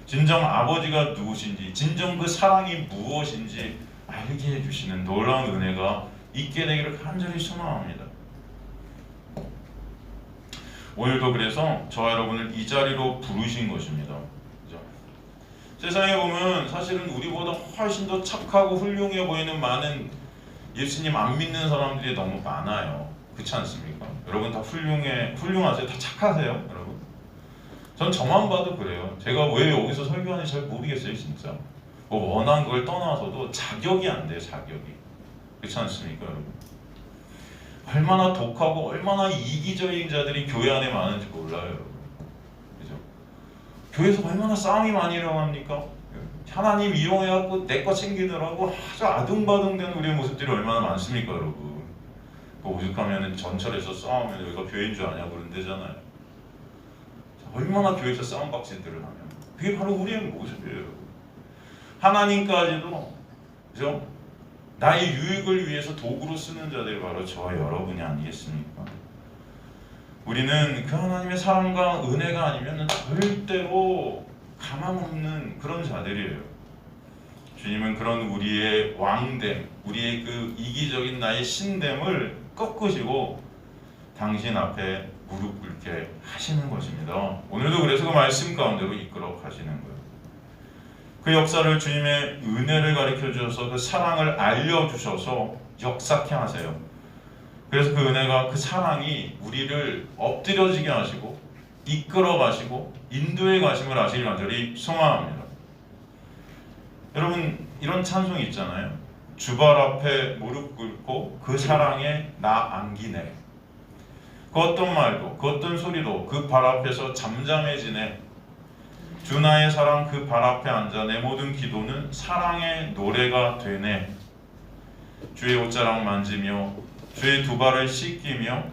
진정 아버지가 누구신지, 진정 그 사랑이 무엇인지 알게 해주시는 놀라운 은혜가 있게 되기를 간절히 소망합니다. 오늘도 그래서 저와 여러분을 이 자리로 부르신 것입니다. 그죠? 세상에 보면 사실은 우리보다 훨씬 더 착하고 훌륭해 보이는 많은 예수님 안 믿는 사람들이 너무 많아요. 그렇지 않습니까? 여러분 다 훌륭하세요? 다 착하세요? 여러분? 전 저만 봐도 그래요. 제가 왜 여기서 설교하는지 잘 모르겠어요, 진짜. 뭐 원한 걸 떠나서도 자격이 안 돼요, 자격이. 그렇지 않습니까, 여러분? 얼마나 독하고 얼마나 이기적인 자들이 교회 안에 많은지 몰라요, 여러분. 그죠? 교회에서 얼마나 싸움이 많이 일어납니까? 하나님 이용해갖고 내 거 챙기느라고 아주 아둥바둥된 우리의 모습들이 얼마나 많습니까, 여러분? 뭐 오죽하면 전철에서 싸우면 여기가 교회인 줄 아냐고 그런대잖아요. 얼마나 교회에서 싸움박질들을 하면 그게 바로 우리의 모습이에요. 하나님까지도 그죠? 나의 유익을 위해서 도구로 쓰는 자들이 바로 저와 여러분이 아니겠습니까? 우리는 그 하나님의 사랑과 은혜가 아니면 절대로 가망 없는 그런 자들이에요. 주님은 그런 우리의 왕됨, 우리의 그 이기적인 나의 신됨을 꺾으시고 당신 앞에 무릎 꿇게 하시는 것입니다. 오늘도 그래서 그 말씀 가운데로 이끌어 가시는 거예요. 그 역사를 주님의 은혜를 가르쳐 주셔서 그 사랑을 알려주셔서 역사케 하세요. 그래서 그 은혜가, 그 사랑이 우리를 엎드려지게 하시고 이끌어 가시고 인도해 가심을 아시길 간절히 소망합니다. 여러분 이런 찬송이 있잖아요. 주발 앞에 무릎 꿇고 그 사랑에 나 안기네. 그 어떤 말도 그 어떤 소리도 그 발 앞에서 잠잠해지네. 주 나의 사랑 그 발 앞에 앉아 내 모든 기도는 사랑의 노래가 되네. 주의 옷자락 만지며 주의 두 발을 씻기며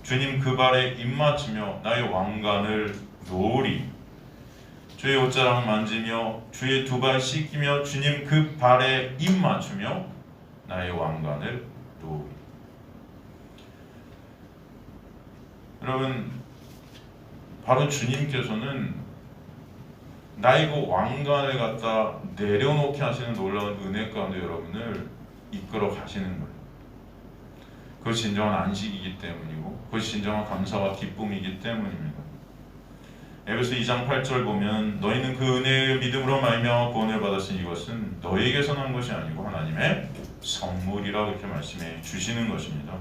주님 그 발에 입 맞추며 나의 왕관을 놓으리. 주의 옷자락 만지며 주의 두 발 씻기며 주님 그 발에 입 맞추며 나의 왕관을 놓으리. 여러분 바로 주님께서는 나의 그 왕관을 갖다 내려놓게 하시는 놀라운 은혜 가운데 여러분을 이끌어 가시는 거예요. 그것이 진정한 안식이기 때문이고 그것이 진정한 감사와 기쁨이기 때문입니다. 에베소 2장 8절 보면 너희는 그 은혜의 믿음으로 말미암아 구원을 받았으니 이것은 너희에게서 난 것이 아니고 하나님의 선물이라고 이렇게 말씀해 주시는 것입니다.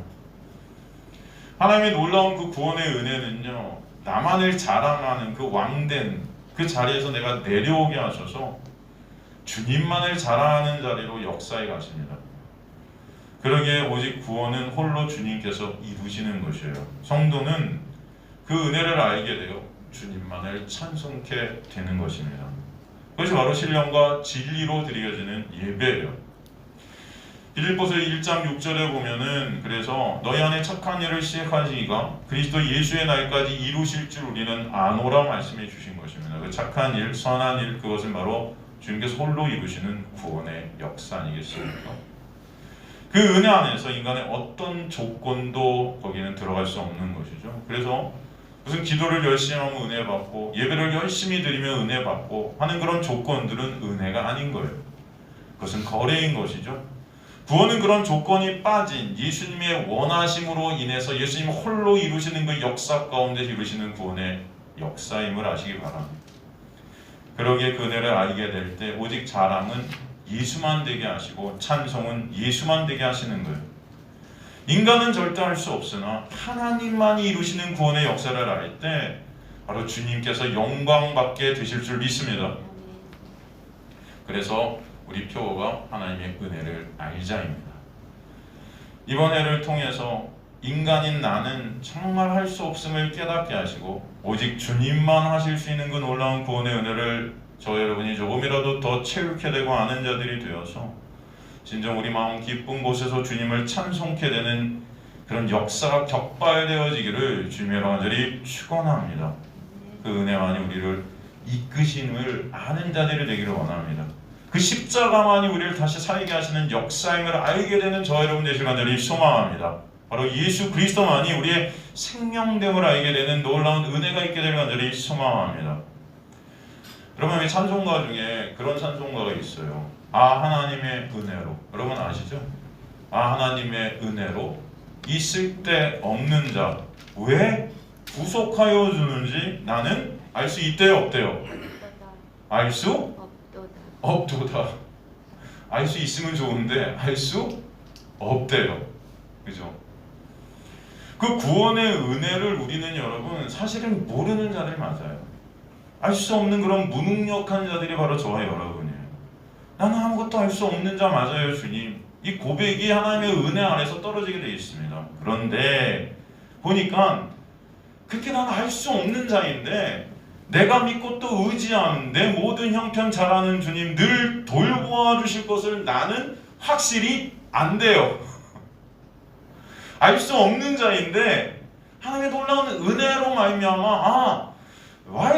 하나님의 놀라운 그 구원의 은혜는요, 나만을 자랑하는 그 왕된 그 자리에서 내가 내려오게 하셔서 주님만을 자랑하는 자리로 역사해 가십니다. 그러기에 오직 구원은 홀로 주님께서 이루시는 것이에요. 성도는 그 은혜를 알게 되어 주님만을 찬송케 되는 것입니다. 그것이 바로 신령과 진리로 드려지는 예배예요. 빌립보서 1장 6절에 보면은 그래서 너희 안에 착한 일을 시작하시기가 그리스도 예수의 날까지 이루실 줄 우리는 아노라 말씀해 주신 것입니다. 그 착한 일, 선한 일, 그것은 바로 주님께서 홀로 이루시는 구원의 역사 아니겠습니까? 그 은혜 안에서 인간의 어떤 조건도 거기는 들어갈 수 없는 것이죠. 그래서 무슨 기도를 열심히 하면 은혜 받고 예배를 열심히 드리면 은혜 받고 하는 그런 조건들은 은혜가 아닌 거예요. 그것은 거래인 것이죠. 구원은 그런 조건이 빠진 예수님의 원하심으로 인해서 예수님 홀로 이루시는 그 역사 가운데 이루시는 구원의 역사임을 아시기 바랍니다. 그러기에 그 은혜를 알게 될 때 오직 자랑은 예수만 되게 하시고 찬송은 예수만 되게 하시는 거예요. 인간은 절대 할 수 없으나 하나님만이 이루시는 구원의 역사를 알 때 바로 주님께서 영광받게 되실 줄 믿습니다. 그래서 우리 표어가 하나님의 은혜를 알자입니다. 이번 해를 통해서 인간인 나는 정말 할 수 없음을 깨닫게 하시고 오직 주님만 하실 수 있는 그 놀라운 구원의 은혜를 저 여러분이 조금이라도 더 체육해 되고 아는 자들이 되어서 진정 우리 마음 기쁜 곳에서 주님을 찬송케 되는 그런 역사가 격발되어지기를 주님의 간절히 축원합니다. 그 은혜만이 우리를 이끄심을 아는 자들이 되기를 원합니다. 그 십자가만이 우리를 다시 살게 하시는 역사임을 알게 되는 저 여러분 되시길 간절히 소망합니다. 바로 예수 그리스도만이 우리의 생명됨을 알게 되는 놀라운 은혜가 있게 될 간절히 소망합니다. 여러분, 이 찬송가 중에 그런 찬송가가 있어요. 아 하나님의 은혜로. 여러분 아시죠? 아 하나님의 은혜로 있을 때 없는 자 왜 구속하여 주는지 나는 알 수 있대요, 없대요? 알 수 없도다. 알 수 있으면 좋은데 알 수 없대요. 그죠? 그 구원의 은혜를 우리는 여러분 사실은 모르는 자들이 맞아요. 알 수 없는 그런 무능력한 자들이 바로 저와 여러분이에요. 나는 아무것도 알 수 없는 자 맞아요, 주님. 이 고백이 하나님의 은혜 안에서 떨어지게 되어 있습니다. 그런데 보니까 그렇게 나는 알 수 없는 자인데 내가 믿고 또 의지하는 내 모든 형편 잘하는 주님 늘 돌보아 주실 것을 나는 확실히 안 돼요. 알 수 없는 자인데 하나님의 놀라운 은혜로 말미암아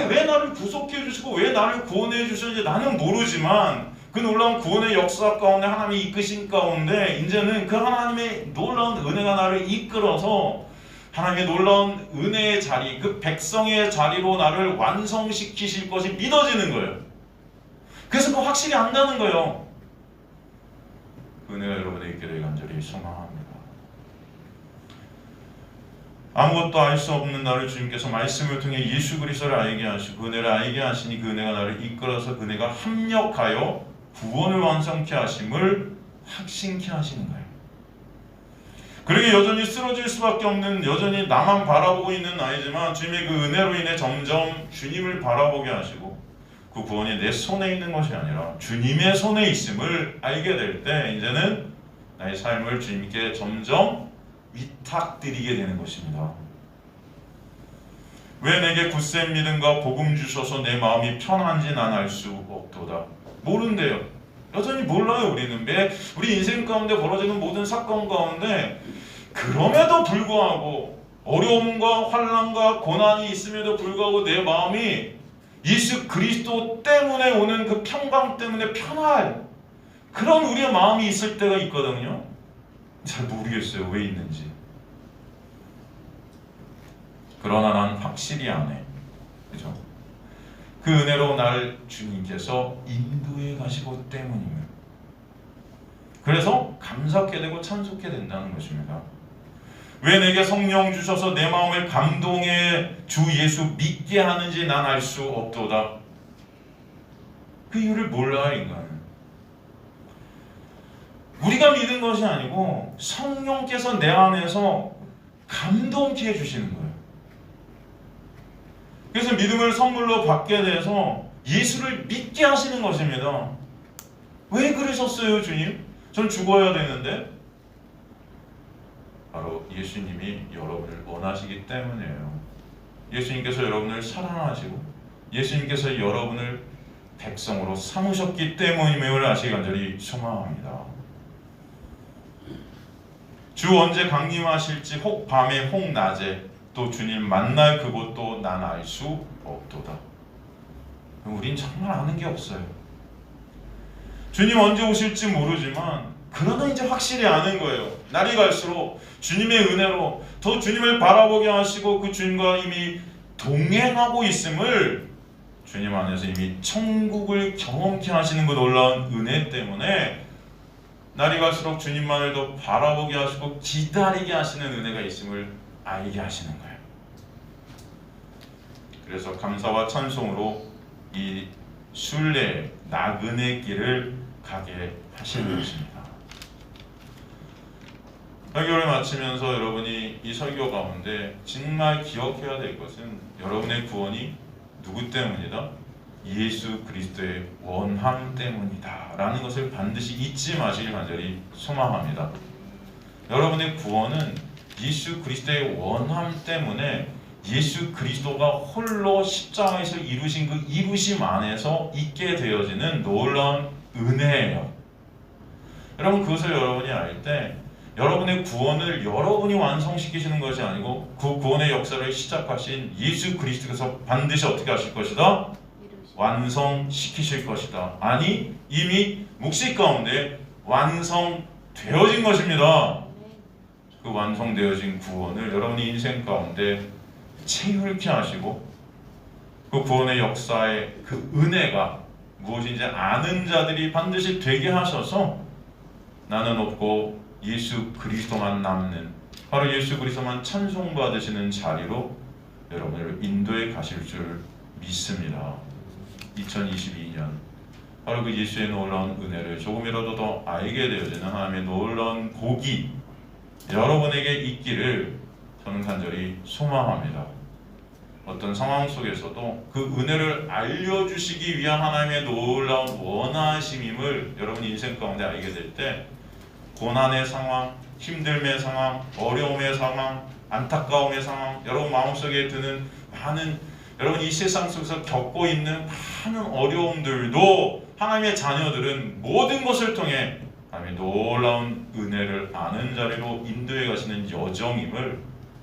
왜 나를 구속해 주시고 왜 나를 구원해 주셨는지 나는 모르지만 그 놀라운 구원의 역사 가운데 하나님의 이끄신 가운데 이제는 그 하나님의 놀라운 은혜가 나를 이끌어서 하나님의 놀라운 은혜의 자리, 그 백성의 자리로 나를 완성시키실 것이 믿어지는 거예요. 그래서 그 확실히 안다는 거예요. 그 은혜가 여러분에게 있기를 간절히 소망합니다. 아무것도 알 수 없는 나를 주님께서 말씀을 통해 예수 그리스도를 알게 하시고 그 은혜를 알게 하시니 그 은혜가 나를 이끌어서 그 은혜가 합력하여 구원을 완성케 하심을 확신케 하시는 거예요. 그러게 여전히 쓰러질 수밖에 없는 여전히 나만 바라보고 있는 나이지만 주님의 그 은혜로 인해 점점 주님을 바라보게 하시고 그 구원이 내 손에 있는 것이 아니라 주님의 손에 있음을 알게 될 때 이제는 나의 삶을 주님께 점점 위탁드리게 되는 것입니다. 왜 내게 굳센 믿음과 복음 주셔서 내 마음이 편한지 난 알 수 없도다. 모른대요. 여전히 몰라요. 우리는 우리 인생 가운데 벌어지는 모든 사건 가운데 그럼에도 불구하고 어려움과 환난과 고난이 있음에도 불구하고 내 마음이 예수 그리스도 때문에 오는 그 평강 때문에 편할 그런 우리의 마음이 있을 때가 있거든요. 잘 모르겠어요. 왜 있는지. 그러나 난 확실히 아네. 그죠? 그 은혜로 날 주님께서 인도해 가시고 때문이에요. 그래서 감사하게 되고 찬송하게 된다는 것입니다. 왜 내게 성령 주셔서 내 마음을 감동해 주 예수 믿게 하는지 난 알 수 없도다. 그 이유를 몰라요, 인간은. 우리가 믿은 것이 아니고 성령께서 내 안에서 감동케 해주시는 거예요. 그래서 믿음을 선물로 받게 돼서 예수를 믿게 하시는 것입니다. 왜 그러셨어요, 주님? 전 죽어야 되는데. 바로 예수님이 여러분을 원하시기 때문이에요. 예수님께서 여러분을 사랑하시고 예수님께서 여러분을 백성으로 삼으셨기 때문임을 아시기 간절히 소망합니다. 주 언제 강림하실지 혹 밤에 혹 낮에 또 주님 만날 그곳도 난 알 수 없도다. 우린 정말 아는 게 없어요. 주님 언제 오실지 모르지만 그러나 이제 확실히 아는 거예요. 날이 갈수록 주님의 은혜로 더 주님을 바라보게 하시고 그 주님과 이미 동행하고 있음을 주님 안에서 이미 천국을 경험케 하시는 그 놀라운 은혜 때문에 날이 갈수록 주님만을 더 바라보게 하시고 기다리게 하시는 은혜가 있음을 알게 하시는 거예요. 그래서 감사와 찬송으로 이 순례 나그네 길을 가게 하시는 것입니다. 설교를 마치면서 여러분이 이 설교 가운데 정말 기억해야 될 것은 여러분의 구원이 누구 때문이다? 예수 그리스도의 원함 때문이다 라는 것을 반드시 잊지 마시길 간절히 소망합니다. 여러분의 구원은 예수 그리스도의 원함 때문에 예수 그리스도가 홀로 십자가에서 이루신 그 이루심 안에서 있게 되어지는 놀라운 은혜예요. 여러분 그것을 여러분이 알 때 여러분의 구원을 여러분이 완성시키시는 것이 아니고 그 구원의 역사를 시작하신 예수 그리스도께서 반드시 어떻게 하실 것이다? 완성시키실 것이다. 아니 이미 묵시 가운데 완성되어진 것입니다. 그 완성되어진 구원을 여러분의 인생 가운데 체휼케 하시고 그 구원의 역사의 그 은혜가 무엇인지 아는 자들이 반드시 되게 하셔서 나는 없고 예수 그리스도만 남는 바로 예수 그리스도만 찬송받으시는 자리로 여러분을 인도해 가실 줄 믿습니다. 2022년 바로 그 예수의 놀라운 은혜를 조금이라도 더 알게 되어지는 하나님의 놀라운 복이 여러분에게 있기를 저는 간절히 소망합니다. 어떤 상황 속에서도 그 은혜를 알려주시기 위한 하나님의 놀라운 원하심임을 여러분 인생 가운데 알게 될 때 고난의 상황, 힘듦의 상황, 어려움의 상황, 안타까움의 상황, 여러분 마음속에 드는 많은 여러분 이 세상 속에서 겪고 있는 많은 어려움들도 하나님의 자녀들은 모든 것을 통해 하나님의 놀라운 은혜를 아는 자리로 인도해 가시는 여정임을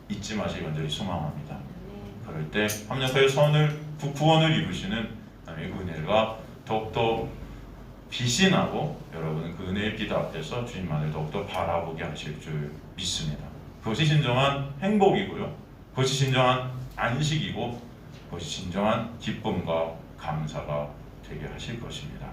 잊지 마시기 간절히 소망합니다. 그럴 때 합력하여 구원을 이루시는 하나님의 은혜가 더욱더 빛이 나고 여러분은 그 은혜의 빛 앞에서 주님만을 더욱더 바라보게 하실 줄 믿습니다. 그것이 진정한 행복이고요. 그것이 진정한 안식이고 그것이 진정한 기쁨과 감사가 되게 하실 것입니다.